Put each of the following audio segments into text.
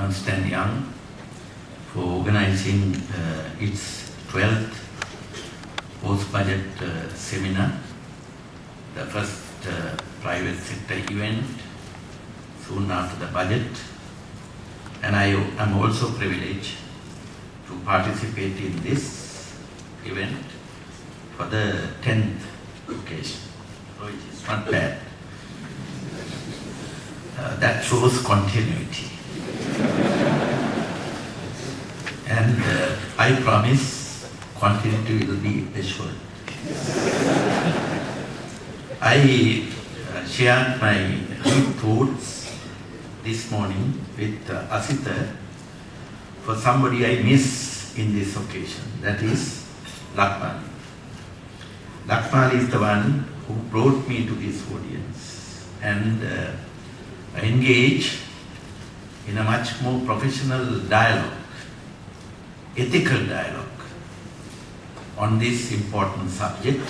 Ernst & Young for organizing its 12th post-budget seminar, the first private sector event soon after the budget. And I am also privileged to participate in this event for the 10th occasion. So it is not bad. That shows continuity. And I promise continuity will be assured. I shared my deep thoughts this morning with Asita for somebody I miss in this occasion, that is Lakmali. Lakmali is the one who brought me to this audience and engage in a much more professional dialogue, ethical dialogue on this important subject,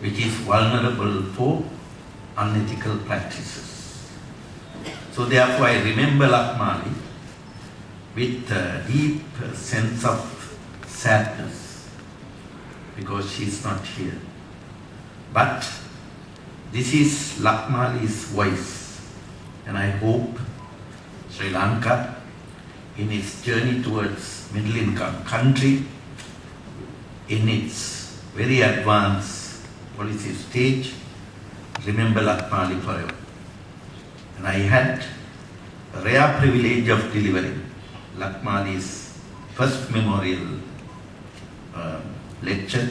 which is vulnerable for unethical practices. So therefore I remember Lakmali with a deep sense of sadness because she is not here. But this is Lakmali's voice, and I hope Sri Lanka, in its journey towards middle-income country, in its very advanced policy stage, remember Lakmali forever. And I had a rare privilege of delivering Lakmali's first memorial lecture,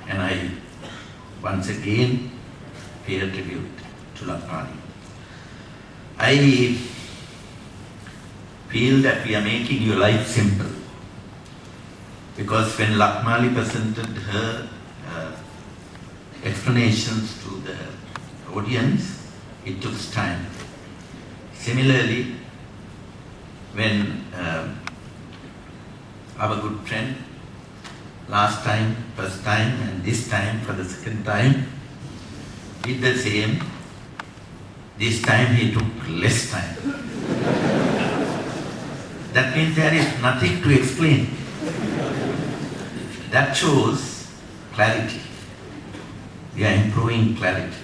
and I once again pay a tribute to Lakmali. I feel that we are making your life simple, because when Lakmali presented her explanations to the audience, it took time. Similarly, when our good friend last time, first time, and this time for the second time did the same, this time he took less time. That means there is nothing to explain. That shows clarity. We are improving clarity.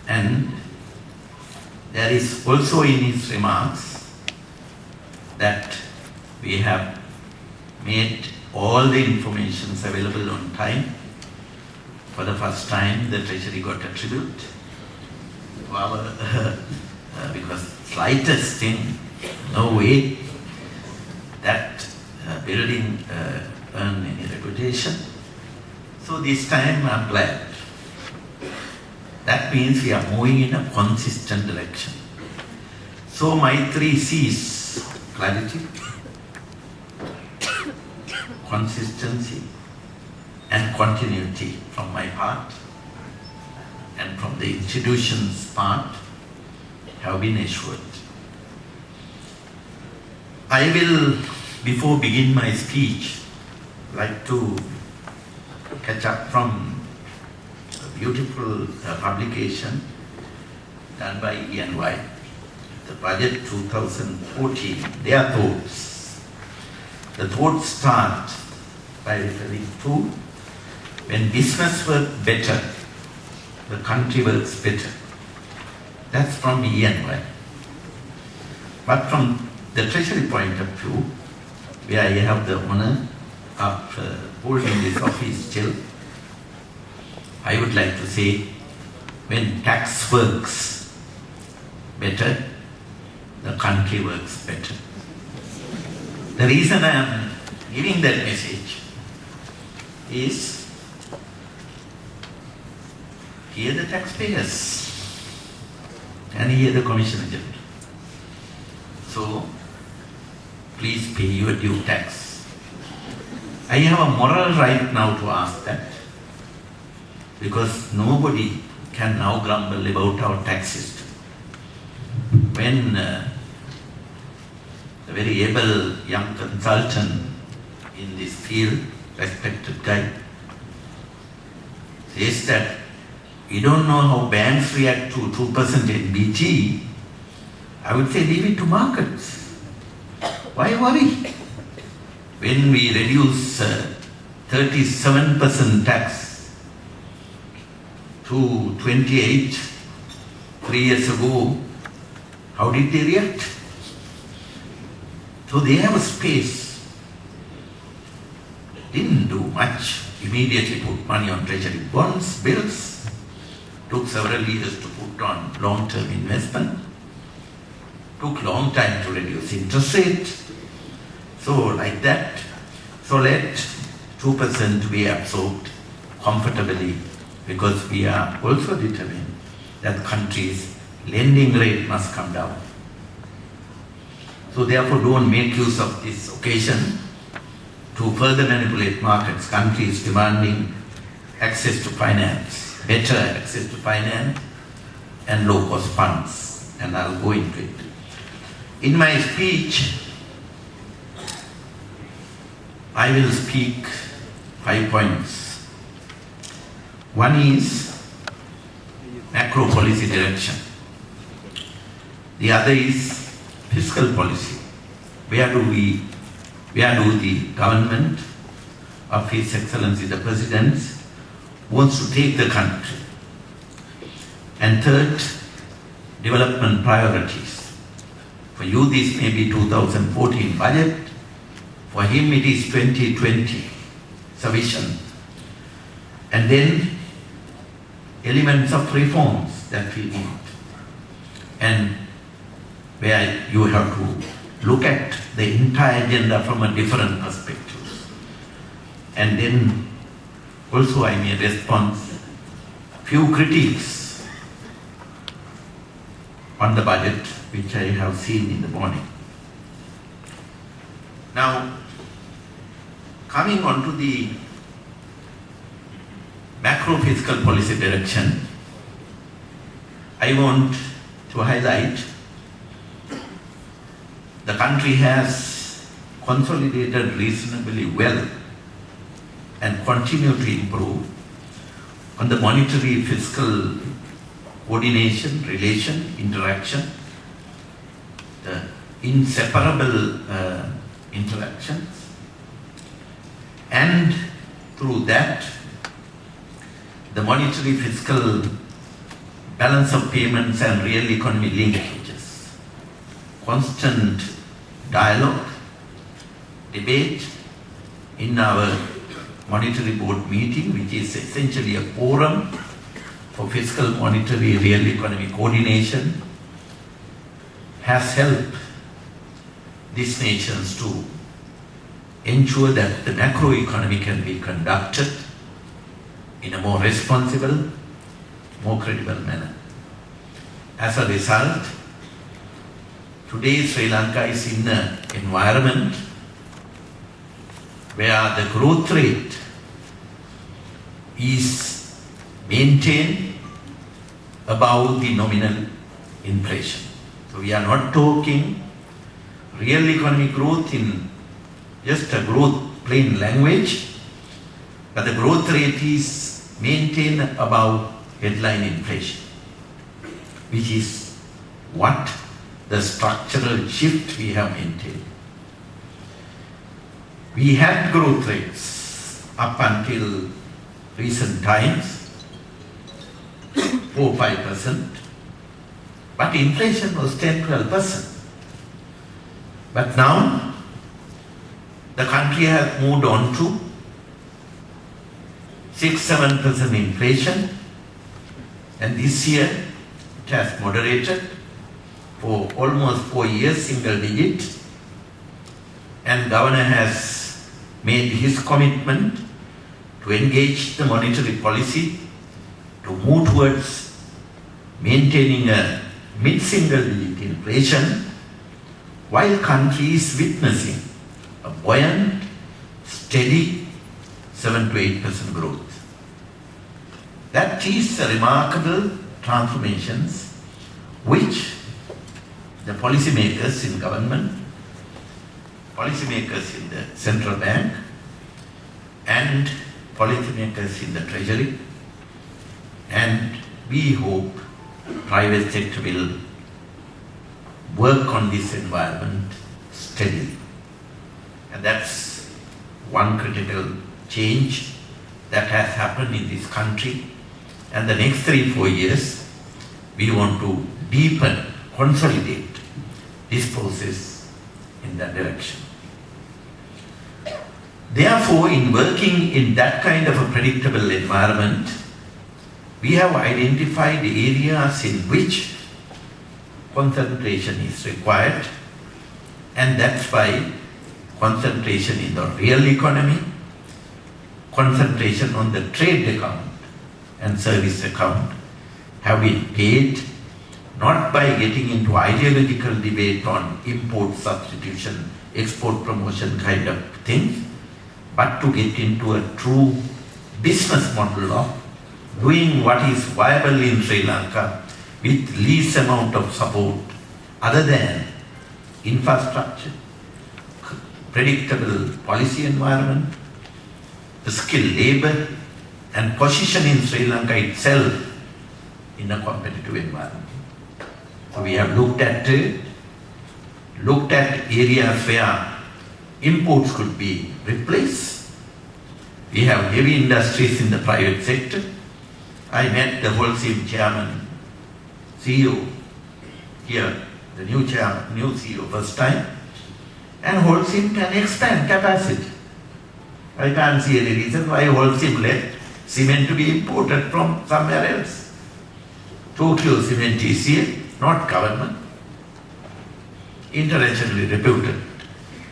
And there is also in his remarks that we have made all the information available on time. For the first time, the Treasury got a tribute to our, because slightest thing, no way that building earned any reputation. So this time I'm glad. That means we are moving in a consistent direction. So my 3 C's: clarity, consistency, and continuity from my part and from the institution's part have been assured. I will, before begin my speech, like to catch up from a beautiful publication done by E&Y, the budget 2014, their thoughts. The thoughts start by referring to, when business works better, the country works better. That's from E&Y. But from the Treasury point of view, where I have the honor of holding this office still, I would like to say, when tax works better, the country works better. The reason I am giving that message is, here the taxpayers and here the Commissioner General. So, please pay your due tax. I have a moral right now to ask that, because nobody can now grumble about our tax system. When the very able young consultant in this field, respected guy, says that we don't know how banks react to 2% in BT, I would say leave it to markets. Why worry? When we reduce 37% tax to 28 3 years ago, how did they react? So they have a space. Didn't do much. Immediately put money on treasury bonds, bills. Took several years to put on long-term investment. Took long time to reduce interest rate. So like that. So let 2% be absorbed comfortably, because we are also determined that countries' lending rate must come down. So therefore don't make use of this occasion to further manipulate markets. Countries demanding access to finance, better access to finance and low-cost funds. And I'll go into it. In my speech, I will speak 5 points. One is macro policy direction. The other is fiscal policy. Where do the government of His Excellency the President wants to take the country? And third, development priorities. For you, this may be 2014 budget. For him, it is 2020 sufficient. And then elements of reforms that we need. And where you have to look at the entire agenda from a different perspective. And then also I may respond few critiques on the budget which I have seen in the morning. Now, coming on to the macro fiscal policy direction, I want to highlight the country has consolidated reasonably well and continue to improve on the monetary fiscal coordination, relation, interaction, the inseparable interactions, and through that the monetary fiscal balance of payments and real economy linkages, constant dialogue, debate in our monetary board meeting, which is essentially a forum for fiscal, monetary, real economy coordination, has helped these nations to ensure that the macro economy can be conducted in a more responsible, more credible manner. As a result, today Sri Lanka is in an environment where the growth rate is maintained above the nominal inflation. So we are not talking real economic growth in just a growth plain language, but the growth rate is maintained above headline inflation, which is what the structural shift we have maintained. We had growth rates up until recent times, 4-5%, but inflation was 10-12%. But now, the country has moved on to 6-7% inflation, and this year it has moderated for almost 4 years, single digit, and Governor has made his commitment to engage the monetary policy to move towards maintaining a mid-single digit inflation while country is witnessing a buoyant, steady 7-8% growth. That is a remarkable transformations which the policymakers in government, policymakers in the central bank, and policymakers in the treasury, and we hope private sector will work on this environment steadily. And that's one critical change that has happened in this country. And the next 3-4 years, we want to deepen, consolidate this process in that direction. Therefore, in working in that kind of a predictable environment, we have identified areas in which concentration is required, and that's why concentration in the real economy, concentration on the trade account and service account have been paid, not by getting into ideological debate on import substitution, export promotion kind of things, but to get into a true business model of doing what is viable in Sri Lanka with least amount of support other than infrastructure, predictable policy environment, skilled labor, and position in Sri Lanka itself in a competitive environment. So we have looked at areas where imports could be replaced. We have heavy industries in the private sector. I met the Holcim chairman, CEO here, the new chairman, new CEO first time, and Holcim can expand capacity. I can't see any reason why Holcim let cement to be imported from somewhere else. Tokyo Cement is here, not government. Internationally reputed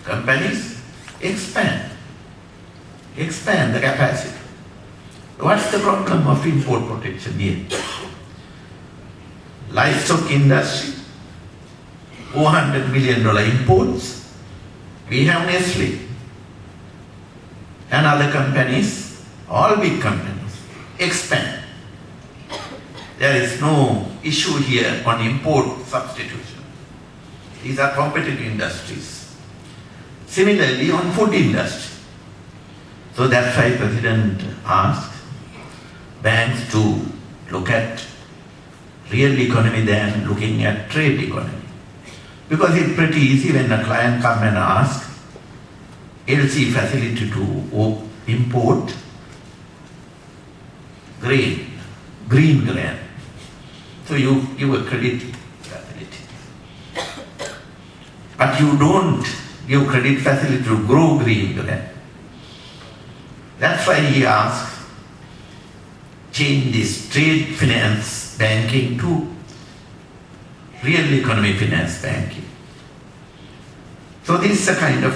companies expand the capacity. What's the problem of import protection here? Livestock industry, $400 million imports. We have Nestle and other companies, all big companies, expand. There is no issue here on import substitution. These are competitive industries. Similarly, on food industry. So that's why President asked banks to look at real economy than looking at trade economy. Because it's pretty easy when a client comes and asks LC facility to import green grain. So you give a credit facility. But you don't give credit facility to grow green grain. That's why he asked, change this trade finance banking to real economy finance banking. So this is the kind of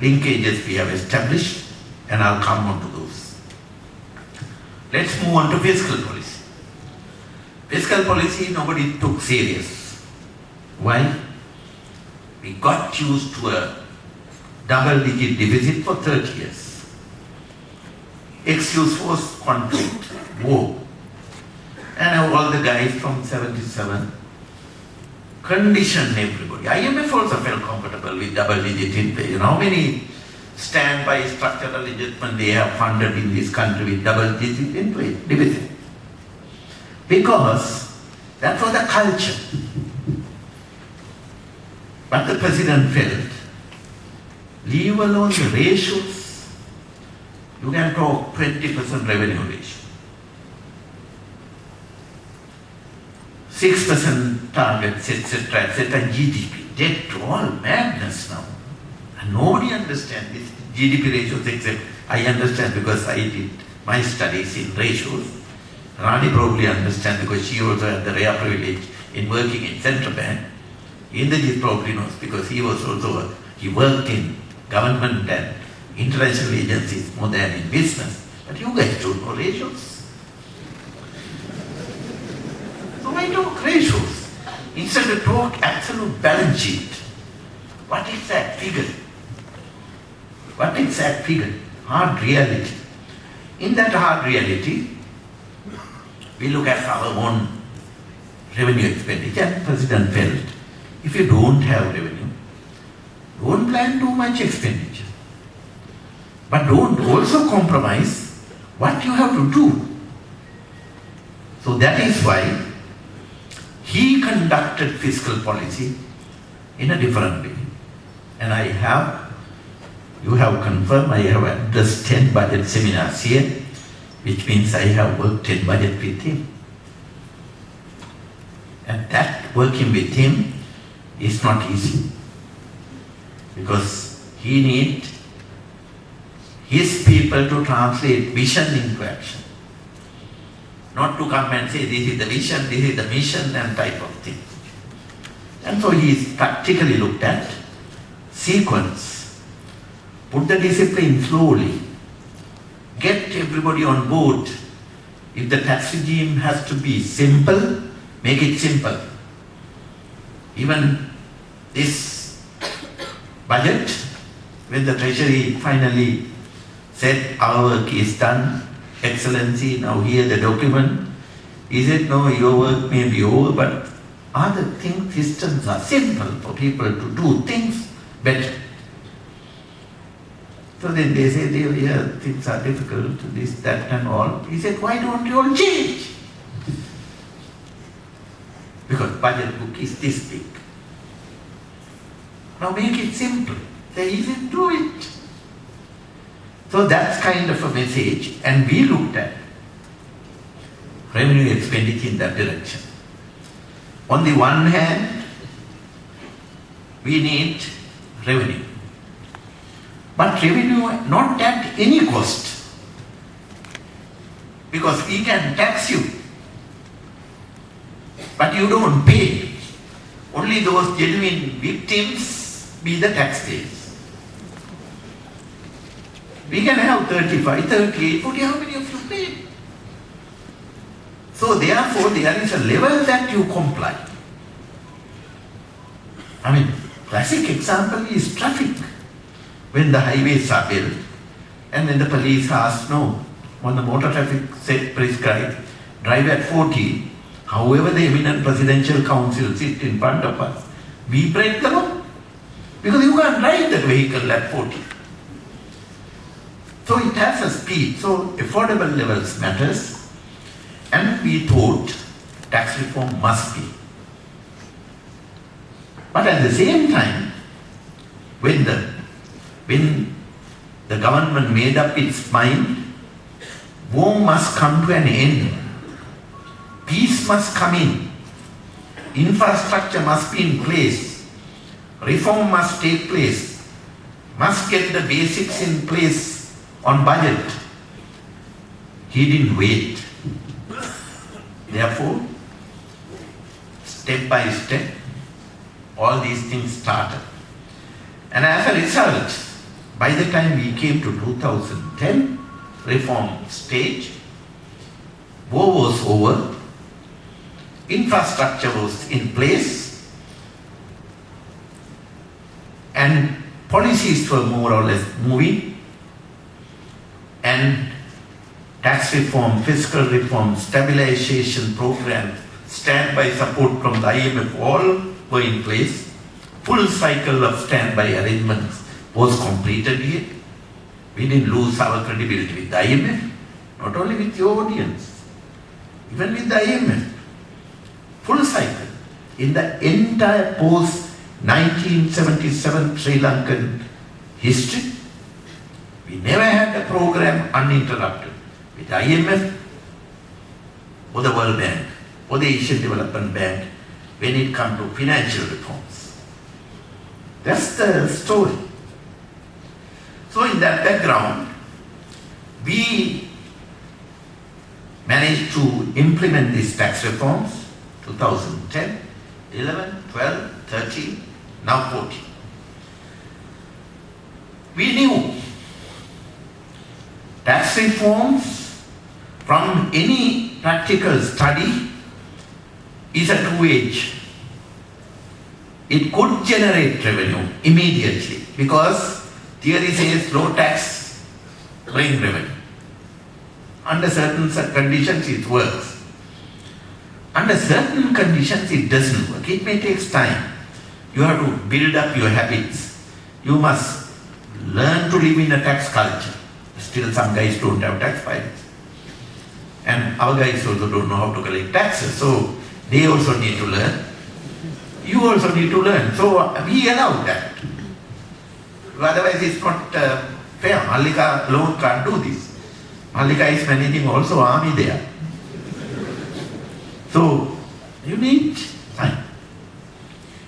linkages we have established, and I'll come on to those. Let's move on to fiscal policy. Fiscal policy nobody took serious. Why? We got used to a double-digit deficit for 30 years. Excuse was conflict, war. And all the guys from 77 conditioned everybody. IMF also felt comfortable with double-digit inflation. How many standby structural adjustment they have funded in this country with double-digit inflation, deficit? Because that was the culture. But the president felt, leave alone the ratios. You can talk 20% revenue ratio. 6% targets, etc., etc., GDP. That's all madness now. And nobody understands this GDP ratios except I understand because I did my studies in ratios. Rani probably understands because she also had the rare privilege in working in central bank. Indrajit probably knows because he was also, he worked in government and international agencies more than in business. But you guys don't know ratios. So why talk ratios? Instead of talk absolute balance sheet. What is that figure? What is that figure? Hard reality. In that hard reality, we look at our own revenue expenditure, and President felt, if you don't have revenue, don't plan too much expenditure. But don't also compromise what you have to do. So that is why he conducted fiscal policy in a different way. And you have confirmed, I have addressed 10 budget seminars here, which means I have worked 10 budget with him. And that working with him is not easy, because he needs his people to translate vision into action. Not to come and say, this is the vision, this is the mission, and type of thing. And so he is practically looked at sequence, put the discipline slowly, get everybody on board. If the tax regime has to be simple, make it simple. Even this budget, when the Treasury finally said our work is done, Excellency, now here the document, he said, no, your work may be over, but other things, systems are simple for people to do things better. So then they say, yeah, things are difficult, this, that and all. He said, why don't you all change? Because budget book is this big. Now make it simple. Say, he said, do it. So that's kind of a message, and we looked at revenue expenditure in that direction. On the one hand, we need revenue. But revenue not at any cost. Because we can tax you, but you don't pay. Only those genuine victims be the taxpayers. We can have 35, 38, 40, how many of you pay? So therefore, there is a level that you comply. I mean, classic example is traffic. When the highways are built, and when the police asks, no, on the motor traffic set prescribed, drive at 40, however the eminent presidential council sit in front of us, we break the law. Because you can't drive that vehicle at 40. So it has a speed, so affordable levels matters, and we thought tax reform must be. But at the same time, when the government made up its mind, war must come to an end, peace must come in, infrastructure must be in place, reform must take place, must get the basics in place on budget. He didn't wait. Therefore, step by step, all these things started. And as a result, by the time we came to 2010, reform stage, war was over, infrastructure was in place, and policies were more or less moving, and tax reform, fiscal reform, stabilization program, standby support from the IMF, all were in place. Full cycle of standby arrangements was completed here. We didn't lose our credibility with the IMF, not only with the audience, even with the IMF. Full cycle. In the entire post-1977 Sri Lankan history, we never had a program uninterrupted with the IMF or the World Bank or the Asian Development Bank when it comes to financial reforms. That's the story. So in that background, we managed to implement these tax reforms, 2010, 11, 12, 13, now 14. We knew tax reforms from any practical study is a two-edge. It could generate revenue immediately because theory says low tax, bring revenue. Under certain conditions it works. Under certain conditions it doesn't work. It may take time. You have to build up your habits. You must learn to live in a tax culture. Still some guys don't have tax filings. And our guys also don't know how to collect taxes. So they also need to learn. you also need to learn. So we allow that. Otherwise it's not fair. Mallika alone can't do this. Mallika is managing also army there. So you need time.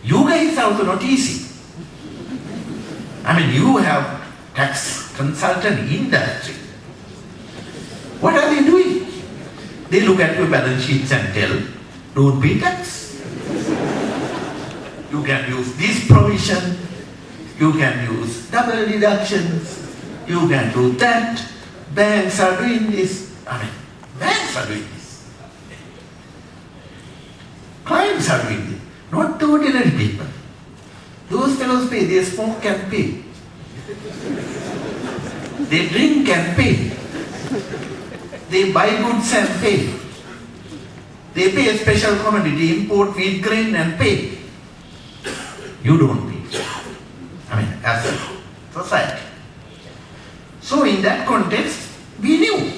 You guys are also not easy. I mean, you have tax consultant industry. What are they doing? They look at your balance sheets and tell, don't pay tax. You can use this provision, you can use double deductions, you can do that. Banks are doing this. I mean, banks are doing this. Clients are doing this. Not the ordinary people. Those fellows pay, they smoke and pay. They drink and pay. They buy goods and pay. They pay a special commodity, import wheat grain and pay. You don't pay. I mean, as a society. So in that context, we knew.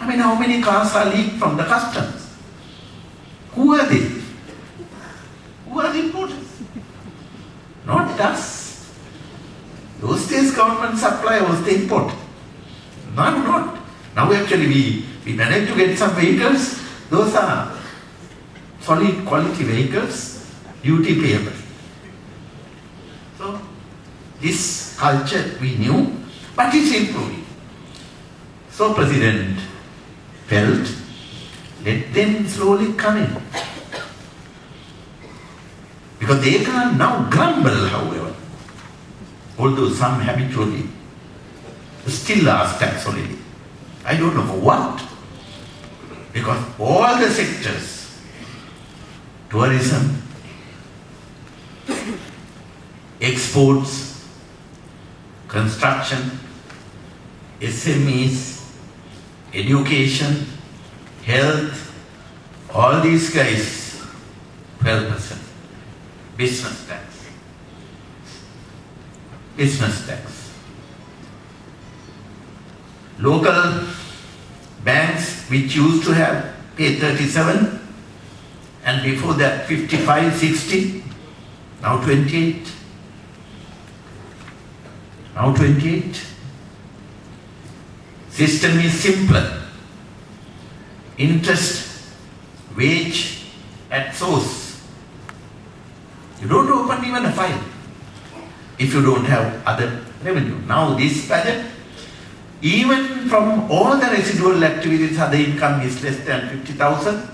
I mean, how many cars are leaked from the customs? Who are they? Who are the importers? Not us. Those days government supply was the import. Now not. Now actually we managed to get some vehicles. Those are solid quality vehicles, duty payable. So this culture we knew, but it's improving. So President felt, let them slowly come in. Because they can now grumble, however, although some habitually still ask tax holiday. I don't know for what. Because all the sectors, tourism, exports, construction, SMEs, education, health, all these guys, 12%. Business tax. Business tax. Local banks which used to have pay 37 and before that 55, 60, now 28. Now 28. System is simpler. Interest, wage at source. You don't open even a file if you don't have other revenue. Now this budget, even from all the residual activities, other income is less than 50,000.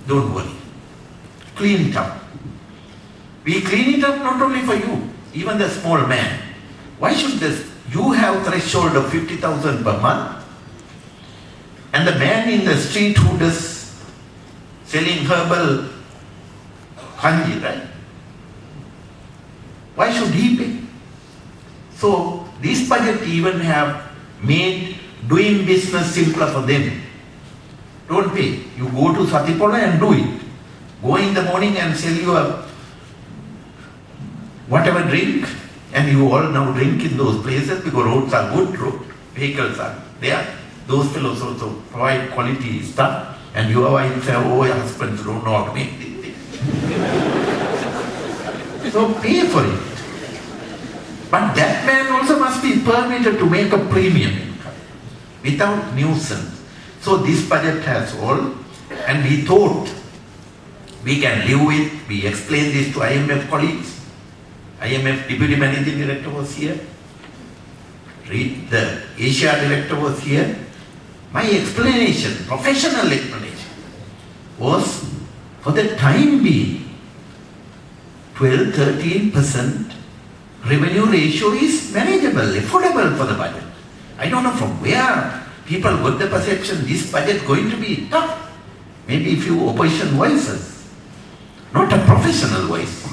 Don't worry. Clean it up. We clean it up not only for you, even the small man. Why should you have threshold of 50,000 per month? And the man in the street who does selling herbal kanji, right? Why should he pay? So this budget even have made doing business simpler for them. Don't pay. You go to Satipola and do it. Go in the morning and sell your whatever drink, and you all now drink in those places because roads are good, vehicles are there. Those fellows also provide quality stuff, and your wife say, oh, your husbands don't know how to make these things. So pay for it. But that man also must be permitted to make a premium income without nuisance. So this budget has all, and we thought we can live with. We explained this to IMF colleagues. IMF Deputy Managing Director was here. The Asia Director was here. My explanation, professional explanation, was for the time being, 12-13% revenue ratio is manageable, affordable for the budget. I don't know from where people got the perception this budget is going to be tough. Maybe a few opposition voices, not a professional voice.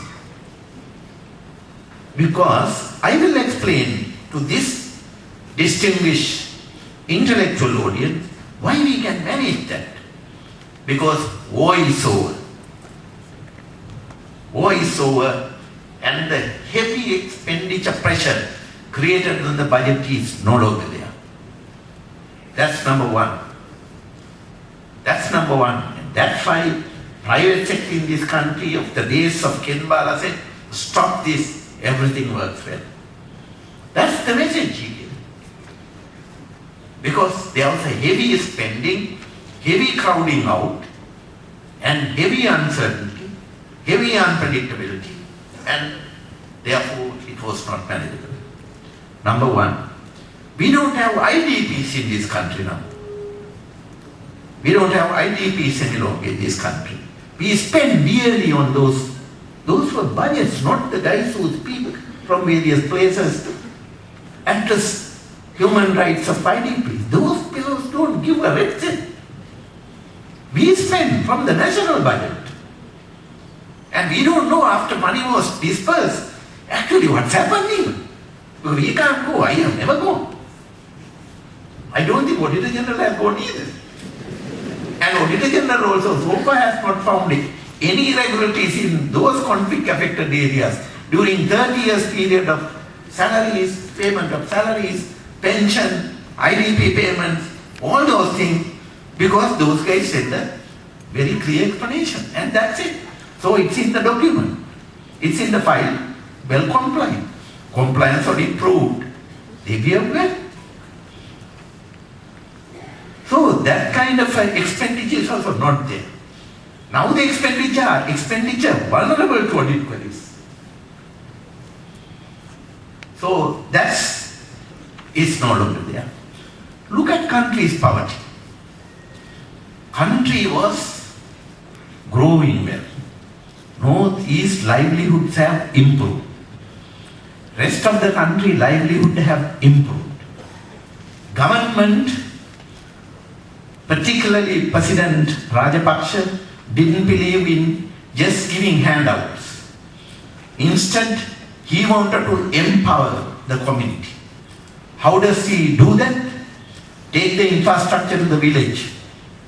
Because I will explain to this distinguished intellectual audience why we can manage that. Because war is over. War is over, and the heavy expenditure pressure created in the budget is no longer there. That's number one. That's number one. And that's why private sector in this country of the days of Ken Bala said, stop this, everything works well. That's the message he gave. Because there was a heavy spending, heavy crowding out, and heavy uncertainty, heavy unpredictability, and therefore it was not manageable. Number one, we don't have IDPs in this country now. We don't have IDPs any longer in this country. We spend dearly on those. Those were budgets, not the guys who speak from various places to address human rights of IDPs. Those fellows don't give a red cent. We spend from the national budget. And we don't know after money was dispersed, actually what's happening. Because we can't go. I have never gone. I don't think Auditor General has gone either. And Auditor General also so far has not found any irregularities in those conflict-affected areas during 30 years period of salaries, payment of salaries, pension, IDP payments, all those things, because those guys said a very clear explanation, and that's it. So it's in the document, it's in the file, well compliant. Compliance audit proved they behave well. So that kind of expenditure is also not there. Now the expenditure vulnerable to audit queries. So that's is no longer there. Look at country's poverty. Country was growing well. Northeast livelihoods have improved. Rest of the country livelihood have improved. Government, particularly President Rajapaksa, didn't believe in just giving handouts. Instead, he wanted to empower the community. How does he do that? Take the infrastructure to the village,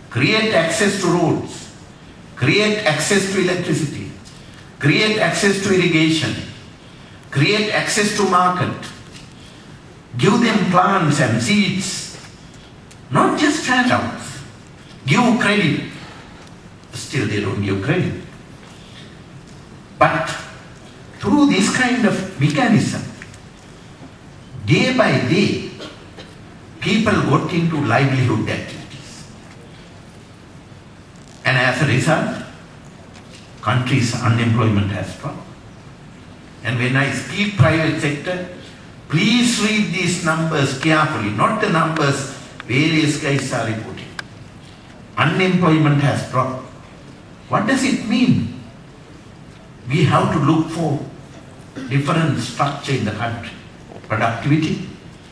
create access to roads, create access to electricity, create access to irrigation, create access to market, give them plants and seeds, not just handouts, give credit. Still they don't give credit. But through this kind of mechanism, day by day, people got into livelihood activities. And as a result, country's unemployment has dropped. And when I speak private sector, please read these numbers carefully, not the numbers various guys are reporting. Unemployment has dropped. What does it mean? We have to look for different structure in the country. Productivity.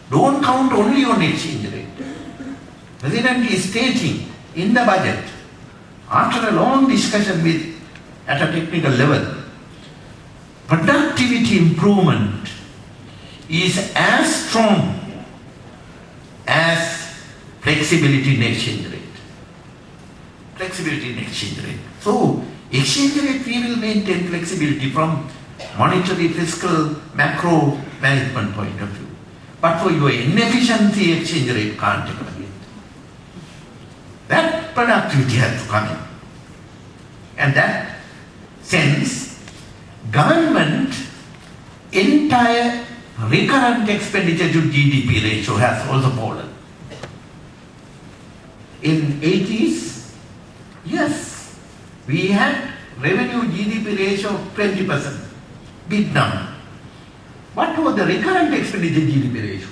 Don't count only on exchange rate. President is stating in the budget, after a long discussion at a technical level, productivity improvement is as strong as flexibility in exchange rate. Flexibility in exchange rate. So, exchange rate we will maintain flexibility from monetary, fiscal, macro management point of view. But for your inefficiency, exchange rate can't evaluate. That productivity has to come in. And that sense, government entire recurrent expenditure to GDP ratio has also fallen. In 80s, yes, we had revenue GDP ratio of 20%, big number. What was the recurrent expenditure GDP ratio?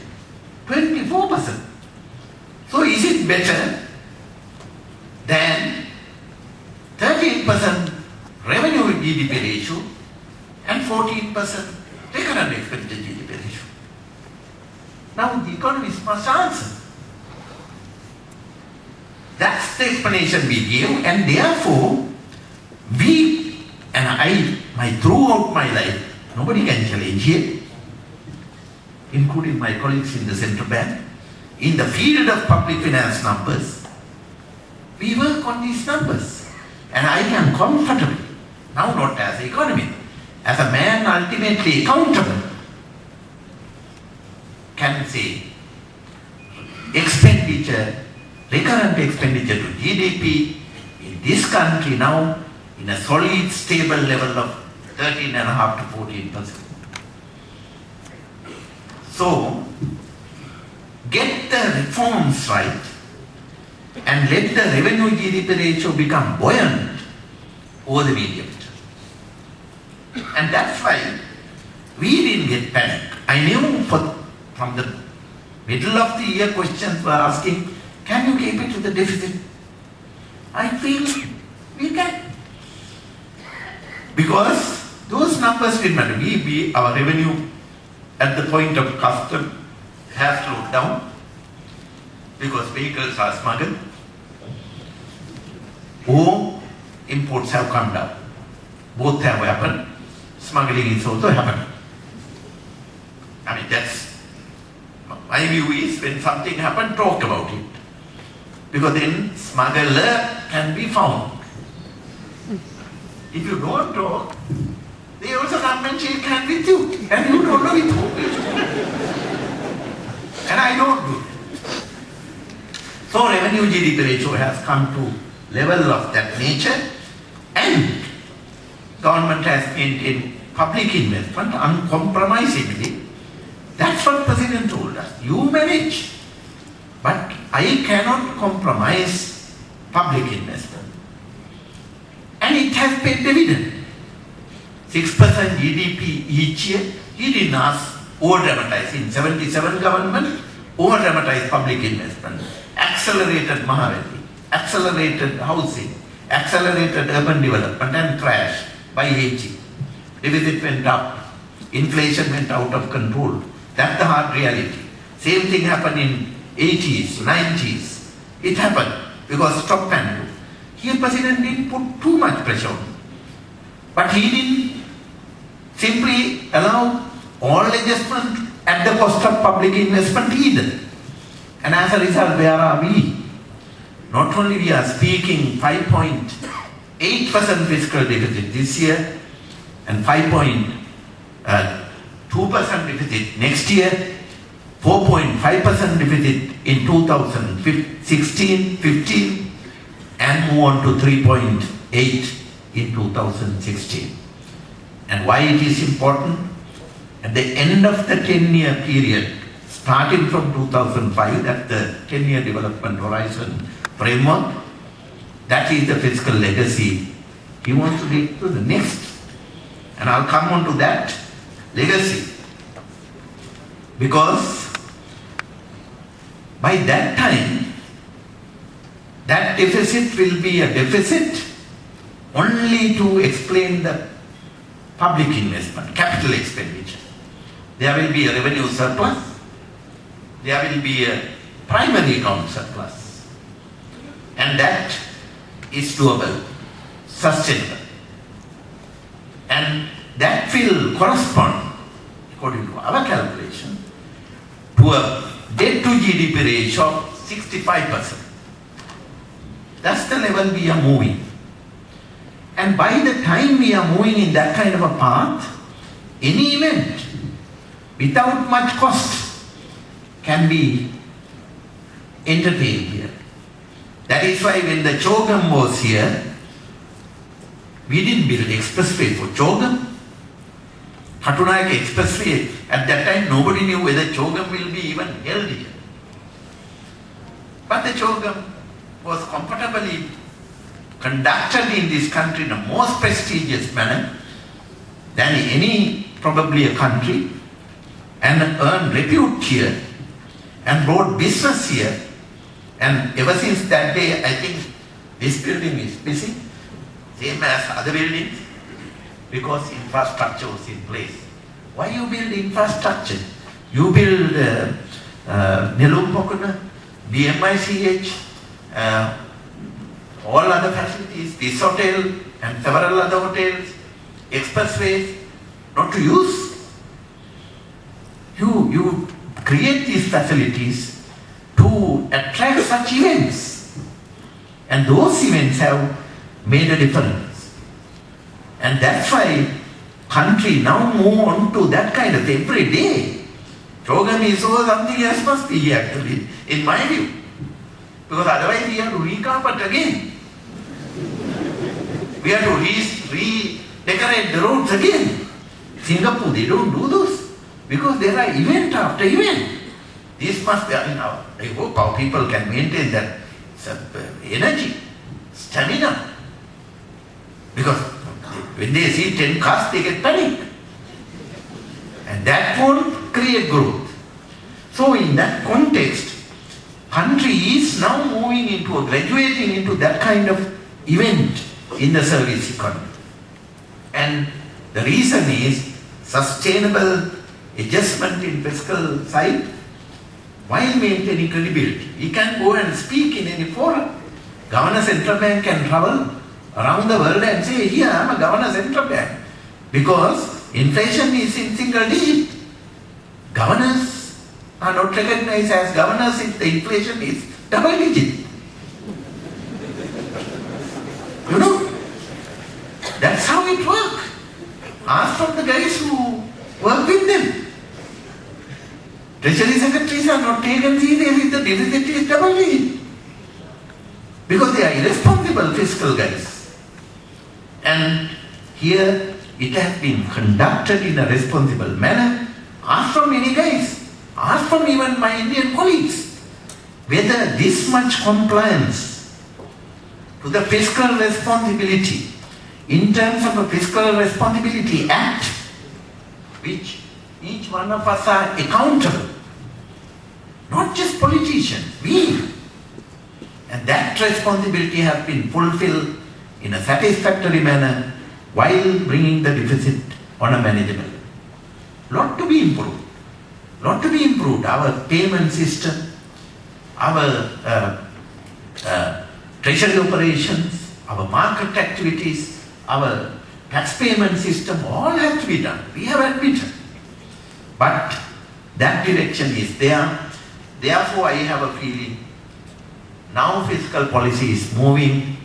24%. So is it better than 13% revenue GDP ratio and 14% recurrent expenditure GDP ratio? Now the economists must answer. That's the explanation we give, and therefore we, and I throughout my life, nobody can challenge here, including my colleagues in the central bank, in the field of public finance numbers, we work on these numbers. And I can comfortably, now not as an economist, as a man ultimately accountable, can say expenditure, recurrent expenditure to GDP in this country now in a solid, stable level of 13.5 to 14%. So, get the reforms right and let the revenue GDP ratio become buoyant over the medium term. And that's why we didn't get panicked. I knew from the middle of the year questions were asking, can you keep it to the deficit? I feel we can. Because those numbers didn't matter. Our revenue at the point of custom has slowed down because vehicles are smuggled. Or imports have come down. Both have happened. Smuggling is also happening. I mean, that's my view is when something happens, talk about it. Because then smuggler can be found. If you don't talk, they also come and shake hands with you. And you don't know with who. And I don't do it. So revenue GDP ratio has come to level of that nature, and government has maintained public investment uncompromisingly. That's what President told us. You manage, but I cannot compromise public investment. And it has paid dividend. 6% GDP each year. He didn't ask over-dramatize. In 77 government, over-dramatize public investment. Accelerated Mahavati, accelerated housing, accelerated urban development, and crash by aging. Deficit went up. Inflation went out of control. That's the hard reality. Same thing happened in 80s, 90s. It happened because stop and do. Here President didn't put too much pressure on him. But he didn't simply allow all adjustment at the cost of public investment either. And as a result, where are we? Not only we are speaking 5.8% fiscal deficit this year and 5.2% deficit next year, 4.5% deficit in 2016-15, and move on to 3.8 in 2016. And why it is important? At the end of the 10-year period, starting from 2005, that's the 10-year development horizon framework, that is the fiscal legacy he wants to take to the next. And I'll come on to that legacy. Because by that time, that deficit will be a deficit only to explain the public investment, capital expenditure. There will be a revenue surplus. There will be a primary account surplus. And that is doable, sustainable. And that will correspond, according to our calculation, to a debt to GDP ratio of 65%. That's the level we are moving. And by the time we are moving in that kind of a path, any event without much cost can be entertained here. That is why when the Chogam was here, we didn't build expressway for Chogam. Katunayake Expressway, at that time nobody knew whether Chogam will be even held here. But the Chogam was comfortably conducted in this country in a most prestigious manner than any, probably a country, and earned repute here and brought business here. And ever since that day, I think this building is busy, same as other buildings, because infrastructure was in place. Why you build infrastructure? You build Nelum Pokuna, BMICH, all other facilities, this hotel and several other hotels, expressways, not to use. You create these facilities to attract such events. And those events have made a difference. And that's why country now move on to that kind of every day. Chogam is over something else must be here actually, in my view. Because otherwise we have to recarpet again. We have to redecorate the roads again. Singapore, they don't do those because there are event after event. This must be, I hope our people can maintain that energy, stamina. Because when they see 10 cars, they get panic. And that won't create growth. So in that context, country is now moving into or graduating into that kind of event in the service economy. And the reason is sustainable adjustment in fiscal side while maintaining credibility. He can go and speak in any forum. Governor Central Bank can travel around the world and say, here I am a Governor Central Bank. Because inflation is in single digit. Governors are not recognized as governors if the inflation is double digit. You know, that's how it works. Ask from the guys who work with them. Treasury secretaries are not taken seriously if the deficit is double digit. Because they are irresponsible fiscal guys. And here it has been conducted in a responsible manner. Ask from many guys. Ask from even my Indian colleagues whether this much compliance to the fiscal responsibility in terms of a Fiscal Responsibility Act, which each one of us are accountable, not just politicians, we. And that responsibility has been fulfilled in a satisfactory manner while bringing the deficit on a manageable level. Lot to be improved. Lot to be improved. Our payment system, our treasury operations, our market activities, our tax payment system, all has to be done. We have admitted. But that direction is there. Therefore, I have a feeling now fiscal policy is moving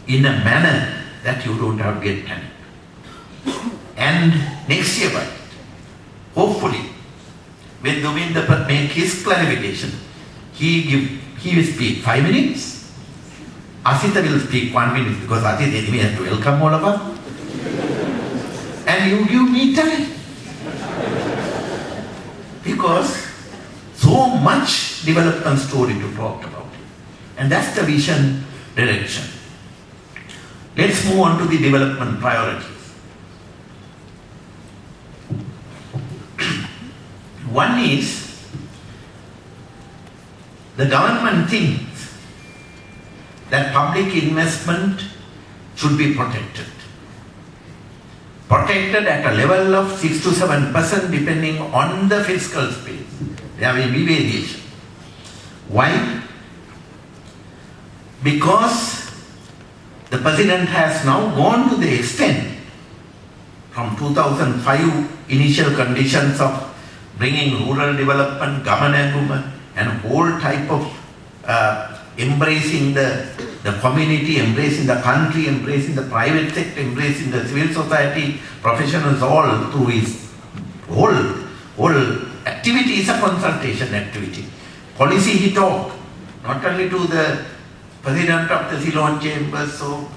in a manner that you don't have to get panic. And next year budget, hopefully, when Dominda make his clarification, he will speak 5 minutes. Asita will speak 1 minute because Asita anyway has to welcome all of us. And you give me time. Because so much development story to talk about. And that's the vision direction. Let's move on to the development priorities. One is, the government thinks that public investment should be protected. Protected at a level of 6 to 7% depending on the fiscal space. There will be variation. Why? Because the President has now gone to the extent from 2005 initial conditions of bringing rural development, government, and whole type of embracing the community, embracing the country, embracing the private sector, embracing the civil society, professionals, all through his whole activity is a consultation activity. Policy he talked, not only to the President of the Ceylon Chambers, so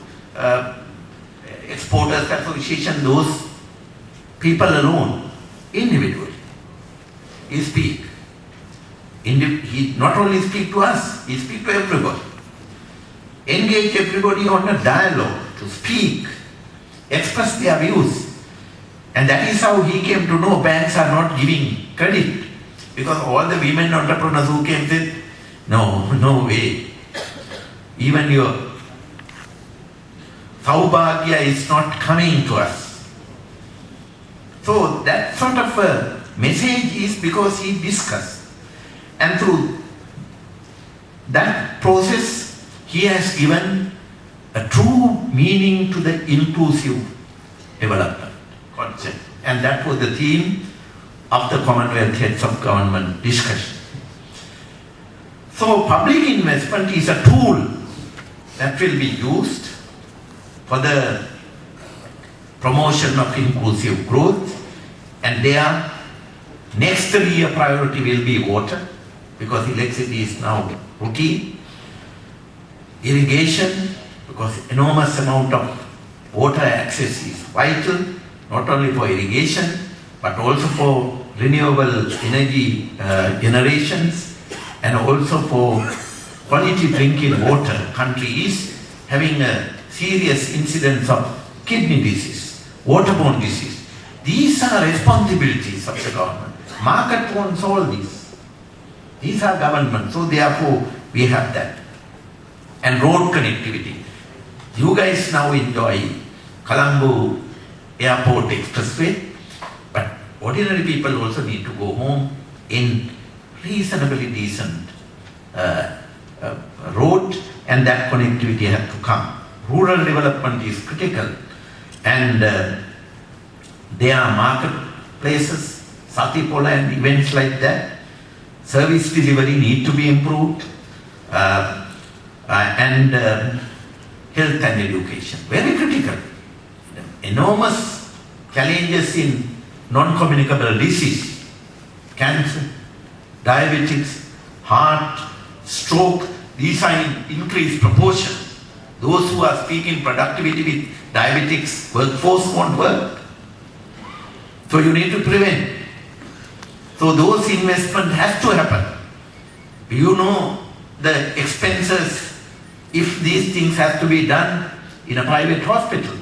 Exporters Association, those people alone, individually. He speak. He not only speak to us, he speak to everybody. Engage everybody on a dialogue, to speak, express their views. And that is how he came to know banks are not giving credit. Because all the women entrepreneurs who came said, no way. Even your Saubhagya is not coming to us. So that sort of a message is because he discussed. And through that process, he has given a true meaning to the inclusive development concept. And that was the theme of the Commonwealth Heads of Government discussion. So public investment is a tool that will be used for the promotion of inclusive growth, and their next 3-year priority will be water, because electricity is now routine, irrigation, because enormous amount of water access is vital, not only for irrigation, but also for renewable energy generations, and also for quality drinking water. Country is having a serious incidence of kidney disease, waterborne disease. These are responsibilities of the government. Market won't solve this. These are government, so therefore we have that. And road connectivity. You guys now enjoy Colombo Airport Expressway, but ordinary people also need to go home in reasonably decent road, and that connectivity has to come. Rural development is critical, and there are marketplaces, Satipola and events like that. Service delivery need to be improved, and health and education, very critical. Enormous challenges in non-communicable disease, cancer, diabetes, heart, stroke. These are in increased proportion. Those who are speaking productivity with diabetics, workforce won't work. So you need to prevent. So those investment has to happen. You know the expenses if these things have to be done in a private hospital.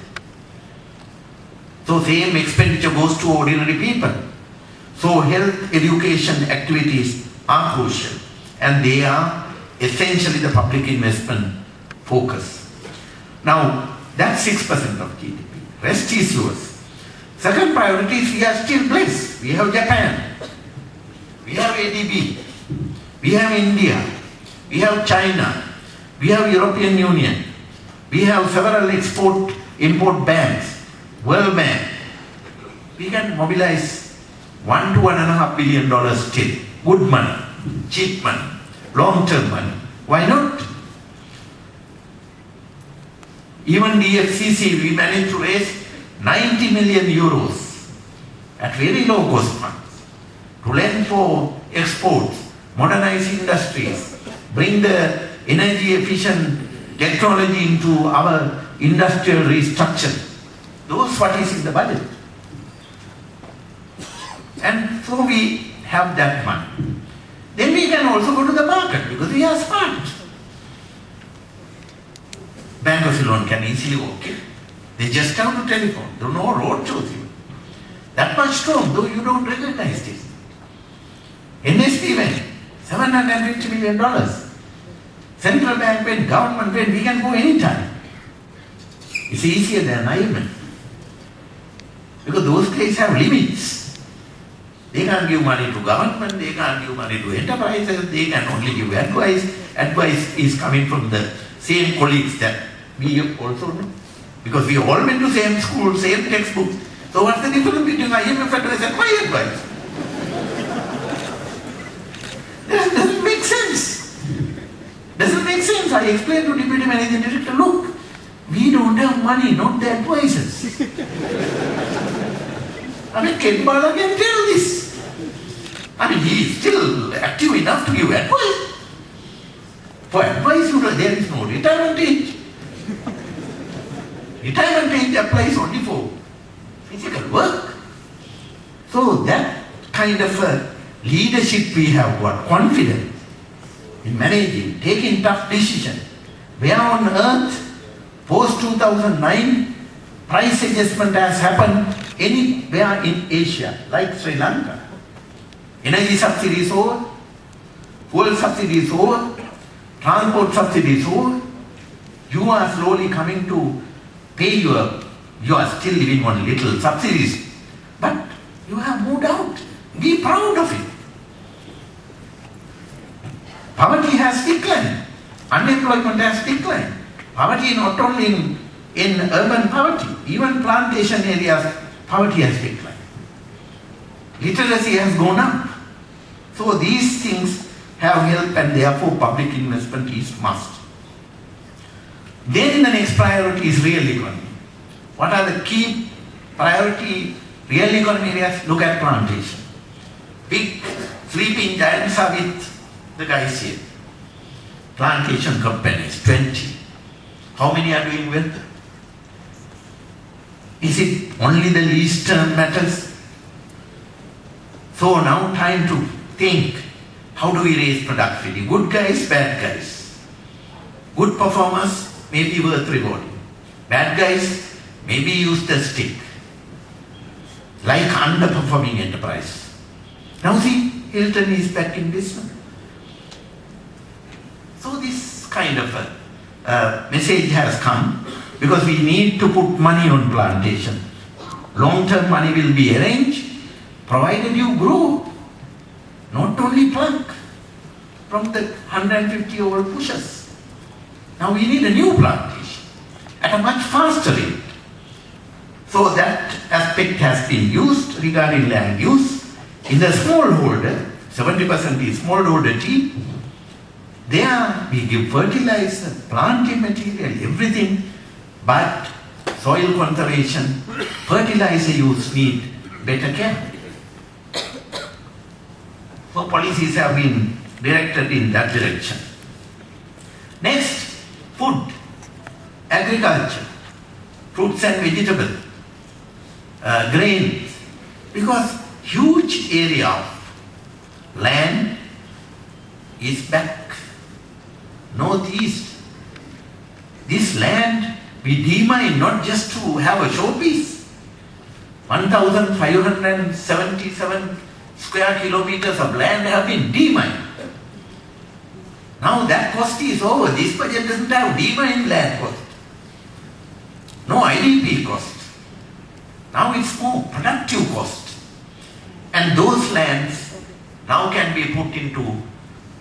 So same expenditure goes to ordinary people. So health education activities are crucial, and they are essentially the public investment focus. Now that's 6% of GDP. Rest is yours. Second priority is we are still blessed. We have Japan, we have ADB, we have India, we have China, we have European Union, we have several export-import banks, World Bank. We can mobilize $1 to $1.5 billion still. Good money, cheap money, long-term money. Why not? Even DFCC, we managed to raise 90 million euros at very low cost funds to lend for exports, modernize industries, bring the energy efficient technology into our industrial restructure. Those what is in the budget. And so we have that money. Then we can also go to the market because we are smart. Bank of Ceylon can easily walk in. They just have to telephone. There are no road shows even. That much strong, though you don't recognize this. NSP went, $750 million. Central bank went, government went, we can go anytime. It's easier than IMF. Because those places have limits. They can't give money to government, they can't give money to enterprises, they can only give advice. Advice is coming from the same colleagues that we also know. Because we all went to same school, same textbooks. So what's the difference between IMF advice and my advice? That doesn't make sense. Doesn't make sense. I explained to Deputy Managing Director, look, we don't have money, not the advisors. I mean, Ken Bala can tell this. I mean, he is still active enough to give advice. For advice, there is no retirement age. Retirement age applies only for physical work. So that kind of leadership we have got, confidence in managing, taking tough decisions. Where on earth, post-2009, price adjustment has happened anywhere in Asia, like Sri Lanka. Energy subsidy is over, fuel subsidy is over, transport subsidy is over. You are slowly coming to pay you are still living on little subsidies, but you have moved out. Be proud of it. Poverty has declined. Unemployment has declined. Poverty not only in urban poverty, even plantation areas, poverty has declined. Literacy has gone up. So these things have helped, and therefore public investment is must. Then the next priority is real economy. What are the key priority real economy areas? Look at plantation. Big sleeping giants are with the guys here. Plantation companies, 20. How many are doing well? Is it only the least term matters? So now time to think, how do we raise productivity? Good guys, bad guys. Good performers may be worth rewarding. Bad guys may be used as stick. Like underperforming enterprise. Now see, Hilton is back in business. So this kind of a message has come because we need to put money on plantation. Long-term money will be arranged provided you grow, not only plunk from the 150-year-old bushes. Now we need a new plantation at a much faster rate. So that aspect has been used regarding land use. In the smallholder, 70% is smallholder tea. There we give fertilizer, planting material, everything, but soil conservation, fertilizer use need better care. So policies have been directed in that direction. Next, food, agriculture, fruits and vegetables, grains, because huge area of land is back northeast. This land we demine not just to have a showpiece. 1,577 square kilometers of land have been demined. Now that cost is over. This budget doesn't have demined land cost. No IDP cost. Now it's more productive cost. And those lands now can be put into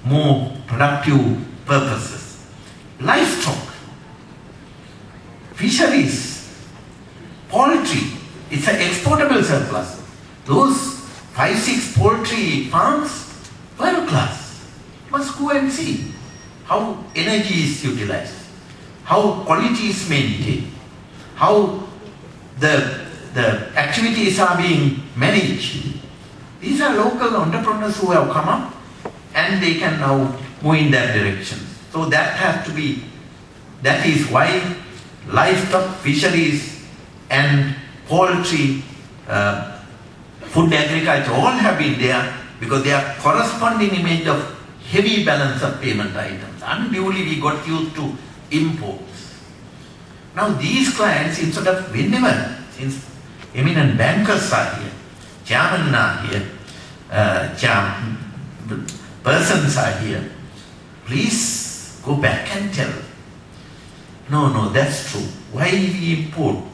more productive purposes. Livestock, fisheries, poultry, it's an exportable surplus. Those 5-6 poultry farms, world class. You must go and see how energy is utilized, how quality is maintained, how the activities are being managed. These are local entrepreneurs who have come up and they can now move in that direction. So that has to be, that is why livestock, fisheries and poultry, food agriculture all have been there because they are corresponding image of heavy balance of payment items. Unduly we got used to imports. Now these clients, instead of whenever, since eminent bankers are here, chairmen are here, persons are here, please go back and tell. No, that's true. Why we import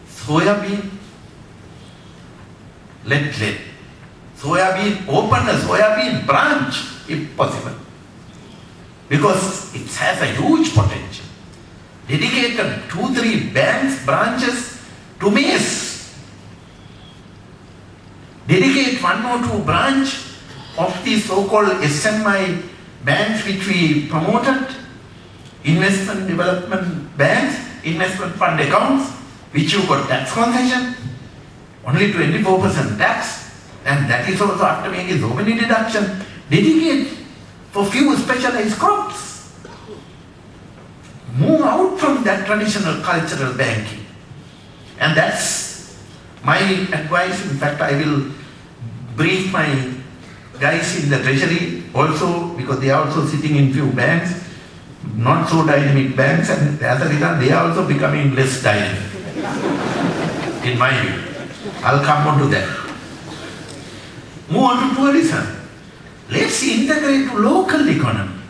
soya bean? Let soya bean, open a soya bean branch if possible. Because it has a huge potential. Dedicated 2-3 banks, branches to maize. Dedicate 1 or 2 branch of the so-called SMI banks which we promoted, investment development banks, investment fund accounts, which you got tax concession, only 24% tax, and that is also after making so many deductions. Dedicate for few specialized crops. Move out from that traditional cultural banking. And that's my advice. In fact, I will brief my guys in the Treasury also, because they are also sitting in few banks, not so dynamic banks, and as a result, they are also becoming less dynamic, in my view. I'll come on to that. Move on to tourism. Let's integrate to local economy,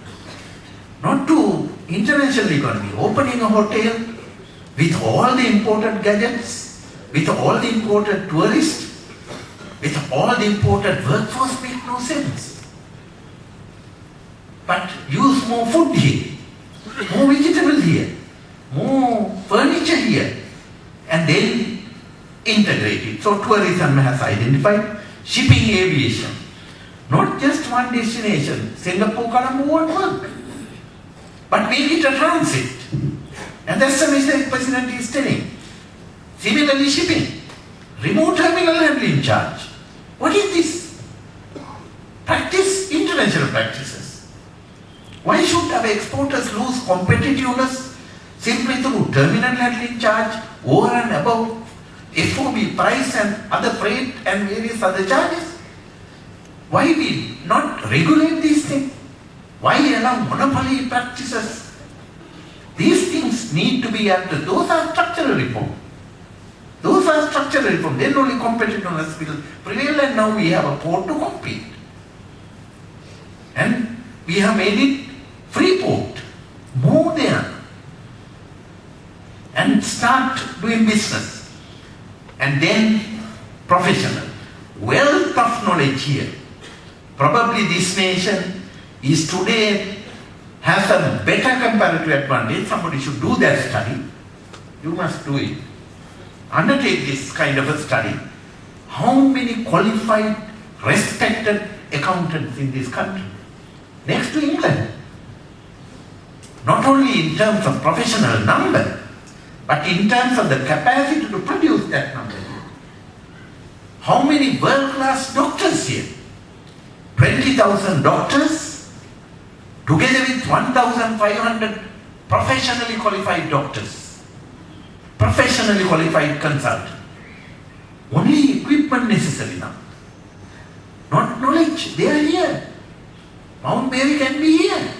not to international economy. Opening a hotel with all the imported gadgets, with all the imported tourists, with all the imported workforce makes no sense. But use more food here, more vegetables here, more furniture here, and then integrate it. So tourism has identified shipping, aviation. Not just one destination, Singapore, Colombo won't work. But make it a transit. And that's the message President is telling. Similarly, shipping. Remote terminal handling charge. What is this? Practice international practices. Why should our exporters lose competitiveness simply through terminal handling charge over and above FOB price and other freight and various other charges. Why we not regulate these things? Why allow monopoly practices? These things need to be addressed. Those are structural reform. Those are structural reform. Then only competitiveness will prevail, and now we have a port to compete. And we have made it free port. Move there and start doing business. And then professional. Wealth of knowledge here. Probably this nation is today has a better comparative advantage. Somebody should do that study. You must do it. Undertake this kind of a study. How many qualified, respected accountants in this country? Next to England. Not only in terms of professional number, but in terms of the capacity to produce that number. How many world-class doctors here? 20,000 doctors, together with 1,500 professionally qualified doctors, professionally qualified consultants. Only equipment necessary now. Not knowledge, they are here. Mount Mary can be here.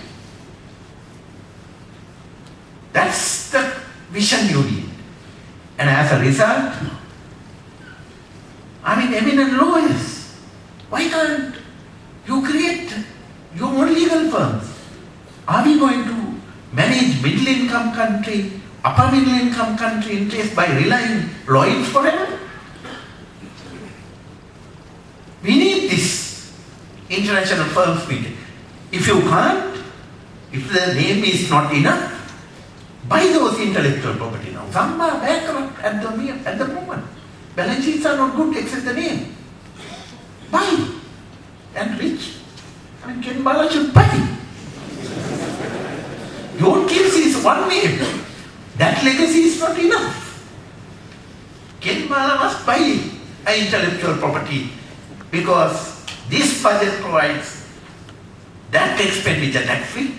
That's the vision you need. And as a result, eminent lawyers. Why can't you create your own legal firms? Are we going to manage middle income country, upper middle income country interest by relying lawyers forever? We need this international firms meeting. If you can't, if the name is not enough, buy those intellectual property now. Some are bankrupt at the moment. Balance sheets are not good except the name. Buy. And rich. Ken Bala should buy. Your kids is one name. That legacy is not enough. Ken Bala must buy an intellectual property because this budget provides that expenditure tax-free.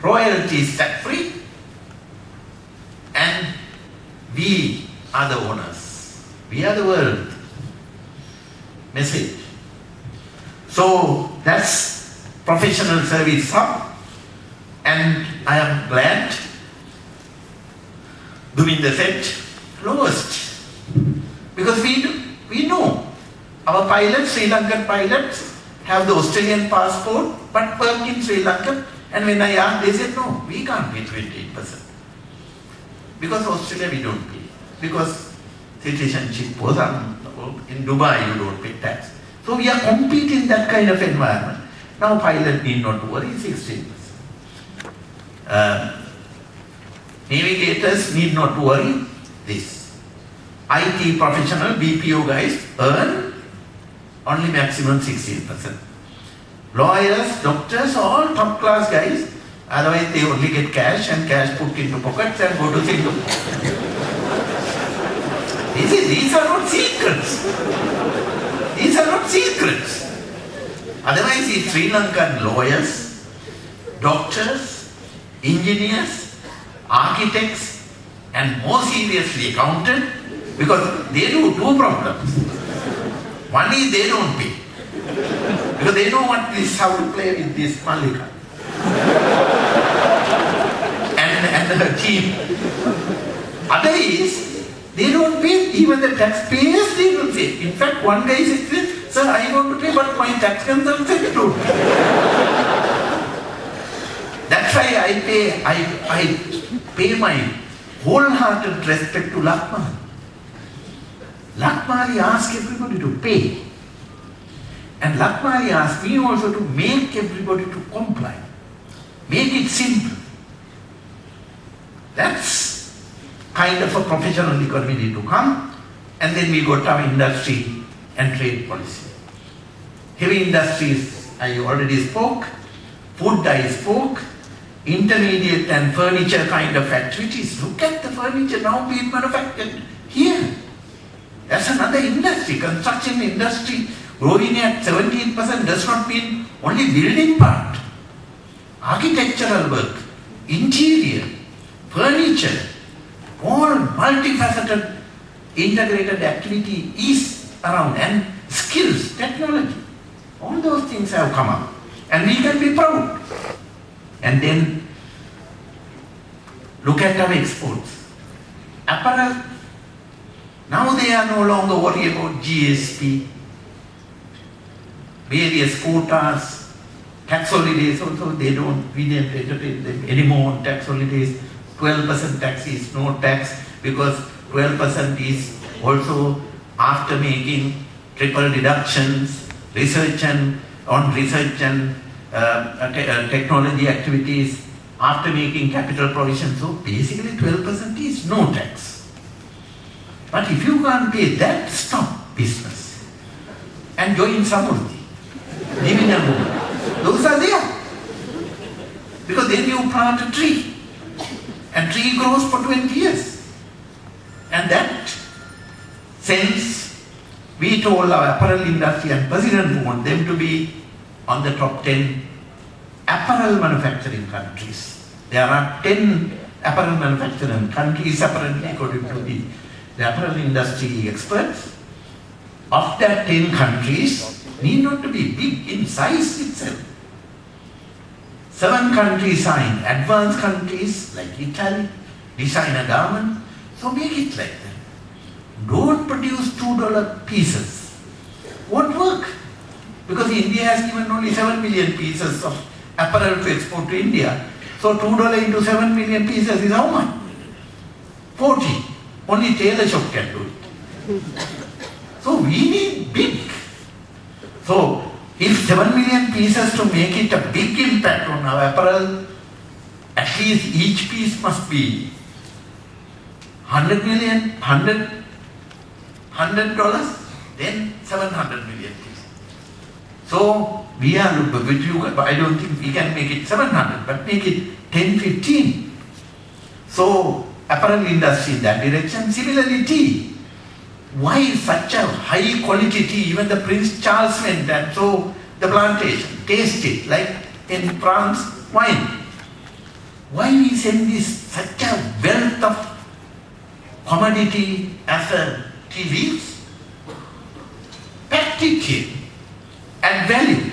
Royalty is tax-free. And we are the owners. We are the world. Message. So that's professional service hub, and I am glad Govinda said lowest, because we know our pilots, Sri Lankan pilots, have the Australian passport but work in Sri Lanka, and when I asked, they said no, we can't pay 28%. Because Australia we don't pay, because citizenship was in Dubai you don't pay tax. So we are competing in that kind of environment. Now pilot need not worry, 16%. Navigators need not worry, this. IT professional, BPO guys earn only maximum 16%. Lawyers, doctors, all top class guys, otherwise they only get cash and cash put into pockets and go to Singapore. These are not secrets. These are not secrets. Otherwise, the Sri Lankan lawyers, doctors, engineers, architects, and more seriously accountant, because they do two problems. One is they don't pay, because they know how to play with this Malika and her team. Other is, they don't pay, even the taxpayers they don't pay. In fact, one guy said, sir, I want to pay, but my tax consultant don't. That's why I pay my wholehearted respect to Lakmali. Lakmali asked everybody to pay. And Lakmali asked me also to make everybody to comply. Make it simple. That's kind of a professional economy need to come, and then we got our industry and trade policy. Heavy industries, I already spoke, food I spoke, intermediate and furniture kind of activities. Look at the furniture now being manufactured here. That's another industry. Construction industry growing at 17% does not mean only building part. Architectural work, interior, furniture, All multifaceted, integrated activity is around, and skills, technology, all those things have come up. And we can be proud. And then look at our exports. Apparel, now they are no longer worried about GSP, various quotas, tax holidays also, we don't entertain them anymore on tax holidays. 12% tax is no tax, because 12% is also after making triple deductions, research and technology activities, after making capital provision. So basically 12% is no tax. But if you can't pay that, stop business and join Samurti, living a movement. Those are there. Because then you plant a tree, and tree grows for 20 years. And that sense, we told our apparel industry and President want them to be on the top 10 apparel manufacturing countries. There are 10 apparel manufacturing countries apparently, according to the apparel industry experts. Of that 10 countries, need not to be big in size itself. 7 countries are in advanced countries like Italy, designer garment. So make it like that. Don't produce $2 pieces. Won't work. Because India has given only 7 million pieces of apparel to export to India. So $2 into 7 million pieces is how much? 40. Only tailor shop can do it. So we need big. So if 7 million pieces to make it a big impact on our apparel, at least each piece must be 100 million, $100, then 700 million pieces. So we are, I don't think we can make it 700, but make it 10, 15. So apparel industry in that direction. Similarly tea. Why such a high quality tea? Even the Prince Charles went and saw the plantation, tasted like in France wine. Why we send this such a wealth of commodity as a tea leaves? Packed it here, add value.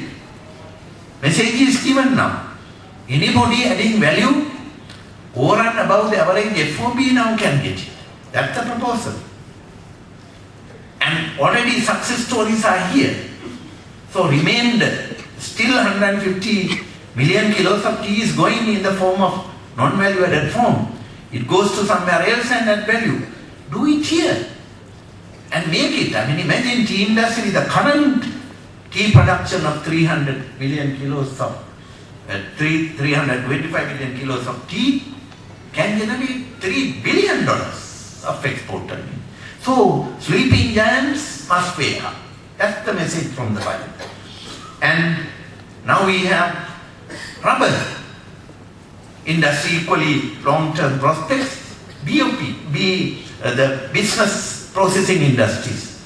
Message is given now. Anybody adding value over and above the average FOB now can get it. That's the proposal. And already success stories are here. So remained still 150 million kilos of tea is going in the form of non-value added form. It goes to somewhere else and add value. Do it here and make it. I mean, imagine tea industry, the current tea production of 300 million kilos of 325 million kilos of tea can generate $3 billion of export. So, sleeping giants must wake up. That's the message from the Bible. And now we have rubber industry, equally long-term prospects, the business processing industries.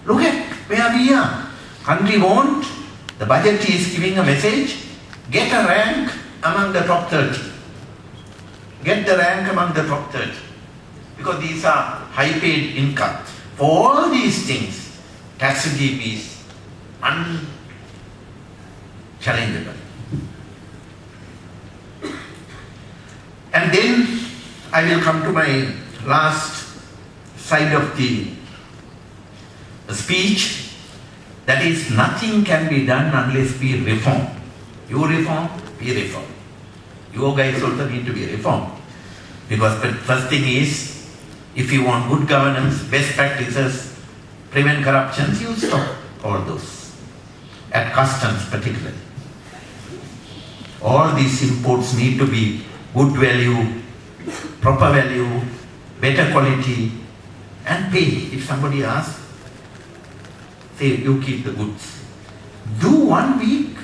Look at where we are. Country won't, the budget is giving a message, get a rank among the top 30. Get the rank among the top 30. Because these are high-paid income. For all these things, tax regime is unchallengeable. And then I will come to my last side of the speech. That is, nothing can be done unless we reform. You reform, we reform. You guys also need to be reformed. Because the first thing is, if you want good governance, best practices, prevent corruptions, you stop all those. At customs particularly. All these imports need to be good value, proper value, better quality, and pay. If somebody asks, say you keep the goods. Do 1 week,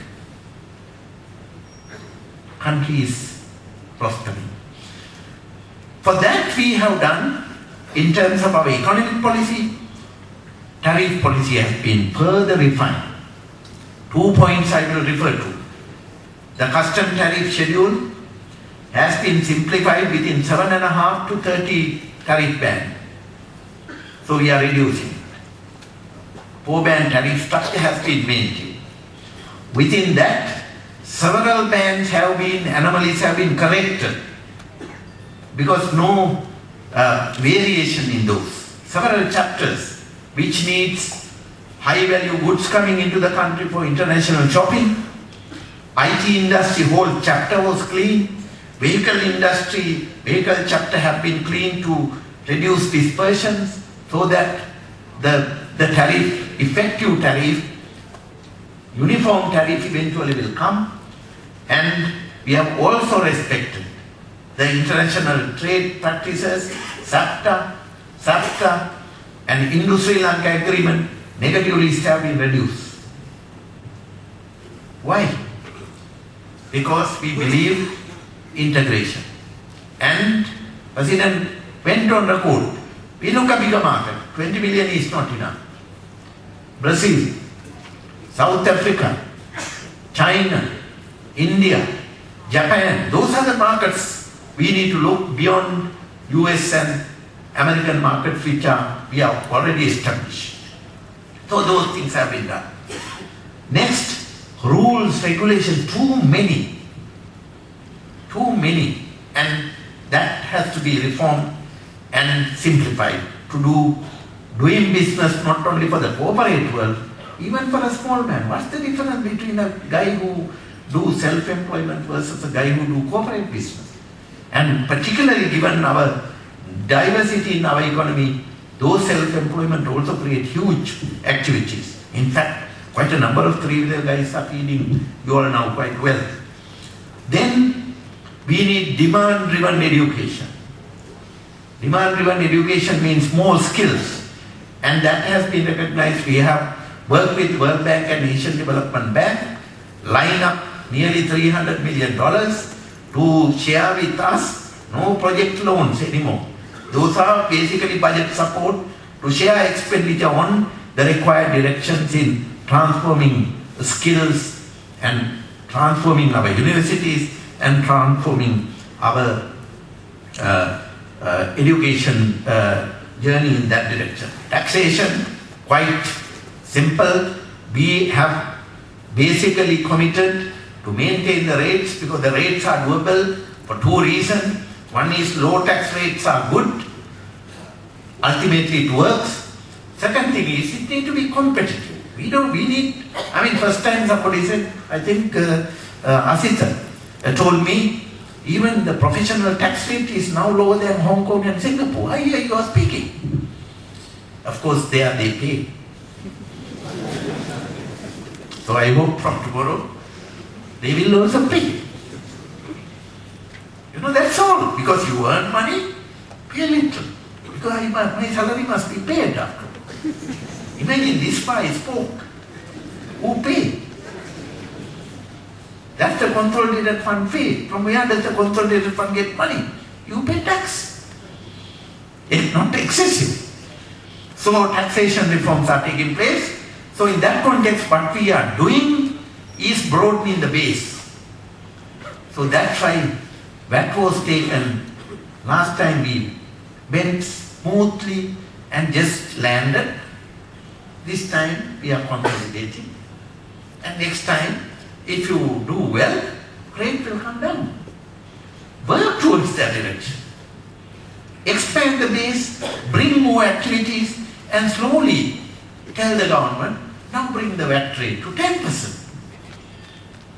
country is prospering. For that we have done, in terms of our economic policy, tariff policy has been further refined. 2 points I will refer to. The custom tariff schedule has been simplified within 7.5 to tariff band. So we are reducing. 4-band tariff structure has been maintained. Within that, several bands anomalies have been corrected because no variation in those. Several chapters which needs high value goods coming into the country for international shopping. IT industry whole chapter was clean. Vehicle industry, vehicle chapter have been cleaned to reduce dispersions so that the tariff, effective tariff, uniform tariff eventually will come. And we have also respected the international trade practices, SAFTA and Indo-Sri Lanka agreement, negative lists have been reduced. Why? Because we believe integration. And President went on record, we look at bigger market, 20 million is not enough. Brazil, South Africa, China, India, Japan, those are the markets we need to look beyond US and American markets which we have already established. So those things have been done. Next, rules, regulations, too many. And that has to be reformed and simplified to doing business not only for the corporate world, even for a small man. What's the difference between a guy who do self-employment versus a guy who do corporate business? And particularly given our diversity in our economy, those self-employment also create huge activities. In fact, quite a number of three-wheeler guys are feeding you all now quite well. Then we need demand-driven education. Demand-driven education means more skills, and that has been recognized. We have worked with World Bank and Asian Development Bank, line up nearly $300 million to share with us. No project loans anymore. Those are basically budget support to share expenditure on the required directions in transforming skills and transforming our universities and transforming our education journey in that direction. Taxation, quite simple. We have basically committed to maintain the rates because the rates are doable for two reasons. One is low tax rates are good. Ultimately it works. Second thing is it needs to be competitive. First time somebody said, I think Asita told me, even the professional tax rate is now lower than Hong Kong and Singapore. I hear you are speaking. Of course, they pay. So I hope from tomorrow, they will also pay. That's all. Because you earn money, pay a little. Because my salary must be paid after. Imagine this far is spoke. Who pay? That's the consolidated fund fee. From where does the consolidated fund get money? You pay tax. It's not excessive. So taxation reforms are taking place. So in that context, what we are doing is broadening the base. So that's why VAT was taken. Last time we went smoothly and just landed. This time we are consolidating. And next time, if you do well, rate will come down. Work towards that direction. Expand the base, bring more activities, and slowly tell the government, now bring the VAT rate to 10%.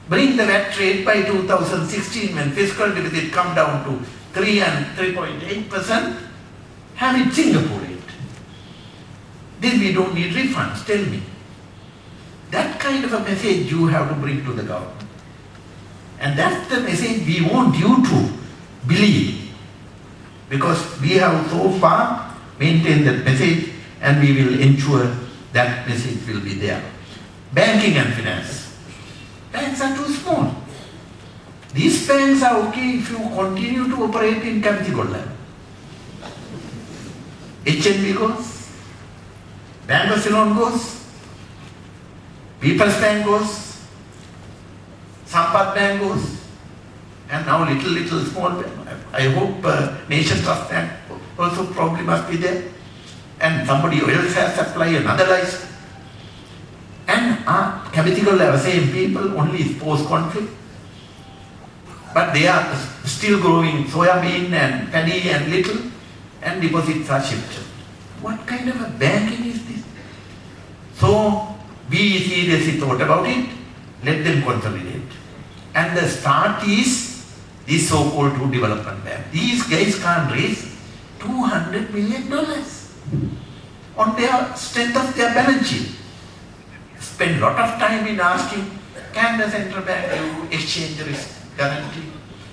Bring the VAT rate by 2016 when fiscal deficit come down to 3 and 3.8%, have it Singapore rate. Then we don't need refunds, tell me. That kind of a message you have to bring to the government. And that's the message we want you to believe. Because we have so far maintained that message and we will ensure that message will be there. Banking and finance. Banks are too small. These banks are okay if you continue to operate in Kamitigolla. HNB goes, Bank of Ceylon goes, People's Bank goes, Sampat Bank goes, and now little small bank. I hope Nation Trust Bank also probably must be there. And somebody else has applied another license. And chemical same people only is post-conflict. But they are still growing soybean and paddy and little, and deposits are shifted. What kind of a banking is this? So, be seriously thought about it, let them consolidate. And the start is this so-called two development bank. These guys can't raise $200 million on their strength of their balance sheet. Spend a lot of time in asking, can the central bank do exchange risk guarantee?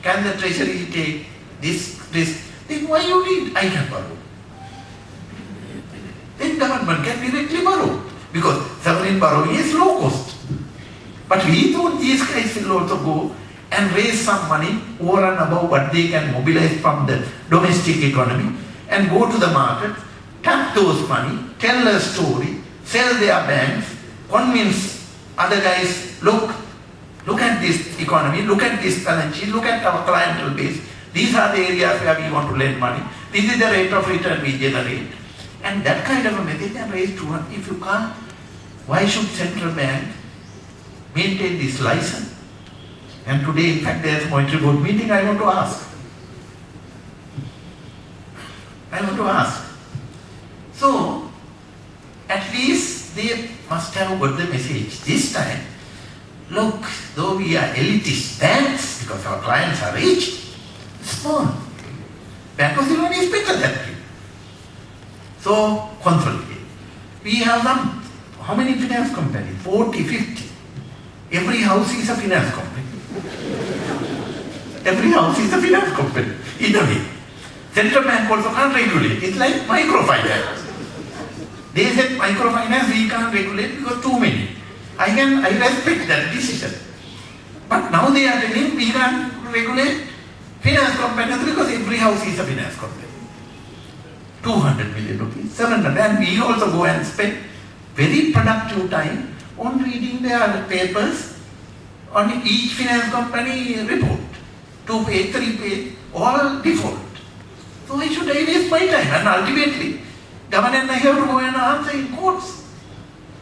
Can the treasury take this risk? Then why you need? I can borrow. Then government can directly borrow. Because sovereign borrowing is low cost. But we thought these guys will also go and raise some money over and above what they can mobilize from the domestic economy and go to the market, tap those money, tell a story, sell their banks, convince other guys, look at this economy, look at this balance sheet, look at our clientele base. These are the areas where we want to lend money. This is the rate of return we generate. And that kind of a method can raise 200. If you can't, why should central bank maintain this license? And today, in fact, there is a monetary board meeting. I want to ask. So, at least they must have got the message. This time, look, though we are elitist banks, because our clients are rich, small. Bank of Ceylon is better than it. So, consolidate. We have some, how many finance companies? 40, 50. Every house is a finance company. Every house is a finance company, in a way. Central bank also can't regulate. It's like microfinance. They said microfinance we can't regulate because too many. I respect that decision. But now they are telling we can't regulate finance companies because every house is a finance company. 200 million rupees, 700, and we also go and spend very productive time on reading their papers on each finance company report. 2 page, 3 page, all default. So why should I waste my time? And ultimately, government and I have to go and answer in courts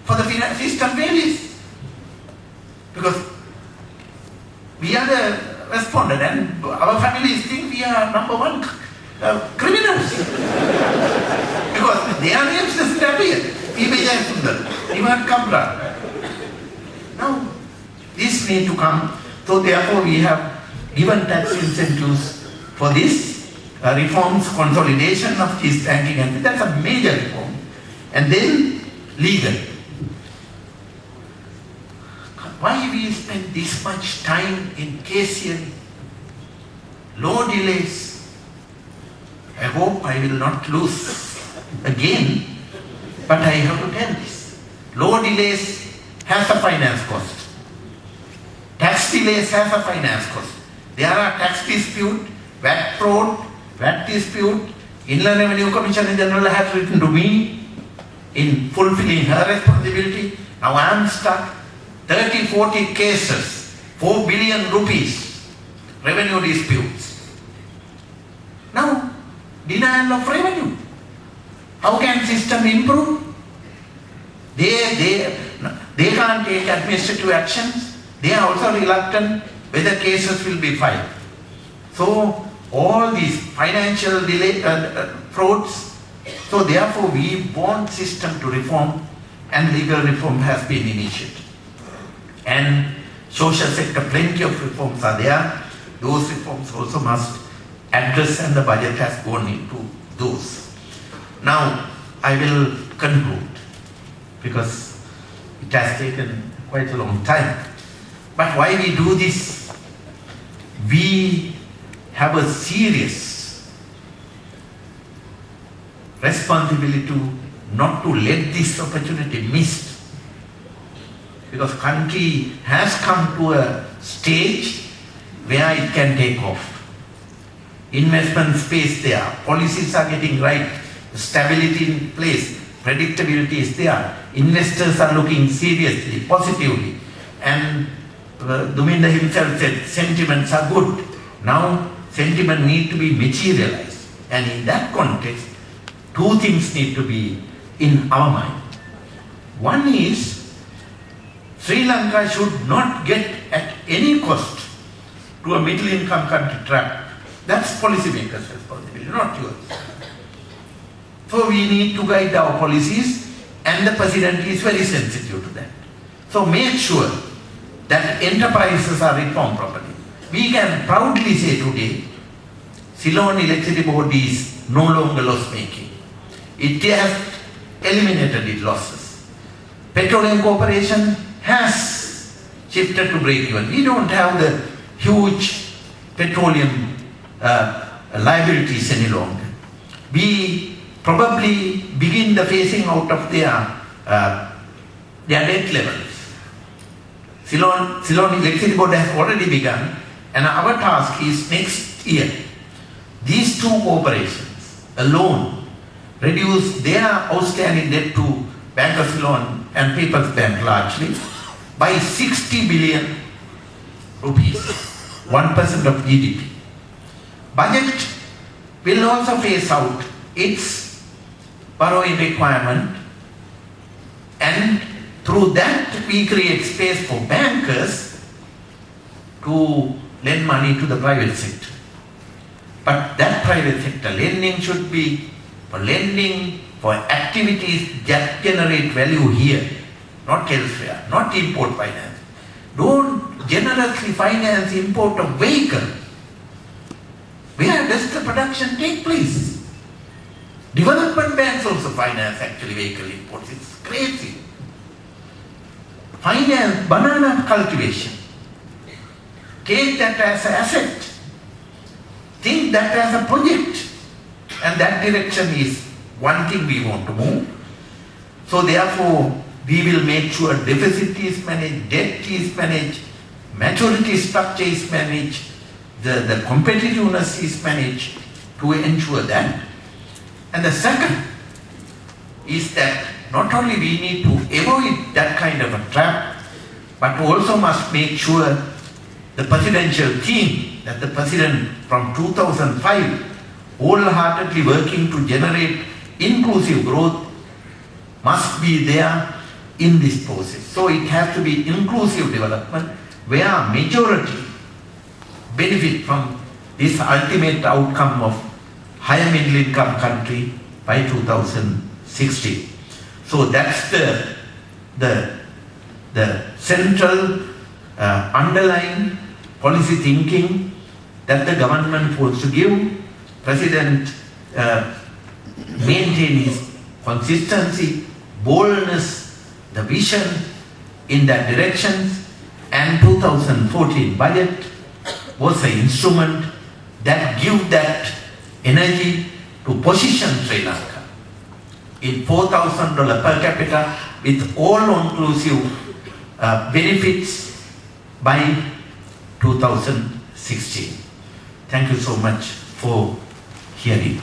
for the finance system failures. Because we are the respondent and our families think we are number one criminals. Because their names doesn't appear. PB Jayasundera, Ivan Kamra. Now, this need to come. So therefore we have given tax incentives for this reforms, consolidation of this banking, and that's a major reform. And then legal. Why we spend this much time in KCL? Low delays. I hope I will not lose again, but I have to tell this. Low delays has a finance cost. Tax delays has a finance cost. There are tax dispute, VAT fraud, VAT dispute. Inland Revenue Commissioner General has written to me in fulfilling her responsibility. Now I am stuck. 30-40 cases, 4 billion rupees, revenue disputes. Now, denial of revenue. How can system improve? They can't take administrative actions. They are also reluctant whether cases will be filed. So, all these financial delay, frauds. So, therefore, we want system to reform, and legal reform has been initiated. And social sector, plenty of reforms are there. Those reforms also must address, and the budget has gone into those. Now, I will conclude because it has taken quite a long time. But why we do this? We have a serious responsibility not to let this opportunity miss. Because country has come to a stage where it can take off. Investment space there, policies are getting right, stability in place, predictability is there, investors are looking seriously, positively, and Duminda himself said sentiments are good. Now sentiment need to be materialized. And in that context, two things need to be in our mind. One is, Sri Lanka should not get at any cost to a middle income country trap. That's policymakers' responsibility, not yours. So we need to guide our policies, and the President is very sensitive to that. So make sure that enterprises are reformed properly. We can proudly say today, Ceylon Electricity Board is no longer loss making. It has eliminated its losses. Petroleum Corporation has shifted to break even. We don't have the huge petroleum liabilities any longer. We probably begin the phasing out of their debt levels. Ceylon Electricity Board has already begun, and our task is next year. These two corporations alone reduce their outstanding debt to Bank of Ceylon and People's Bank largely by 60 billion rupees, 1% of GDP. Budget will also phase out its borrowing requirement, and through that we create space for bankers to lend money to the private sector. But that private sector lending should be for lending for activities that generate value here, not elsewhere, not import finance. Don't generously finance import of vehicle. Where does the production take place? Development banks also finance actually vehicle imports. It's crazy. Finance banana cultivation. Take that as an asset. Think that as a project. And that direction is one thing we want to move. So therefore, we will make sure deficit is managed, debt is managed, maturity structure is managed, the competitiveness is managed to ensure that. And the second is that not only we need to avoid that kind of a trap, but also must make sure the presidential theme that the President from 2005 wholeheartedly working to generate inclusive growth must be there in this process. So it has to be inclusive development where majority benefit from this ultimate outcome of higher middle income country by 2016. So that's the central underlying policy thinking that the government wants to give. President maintain his consistency, boldness, the vision in that direction, and 2014 budget was an instrument that give that energy to position Sri Lanka in $4,000 per capita with all-inclusive benefits by 2016. Thank you so much for hearing.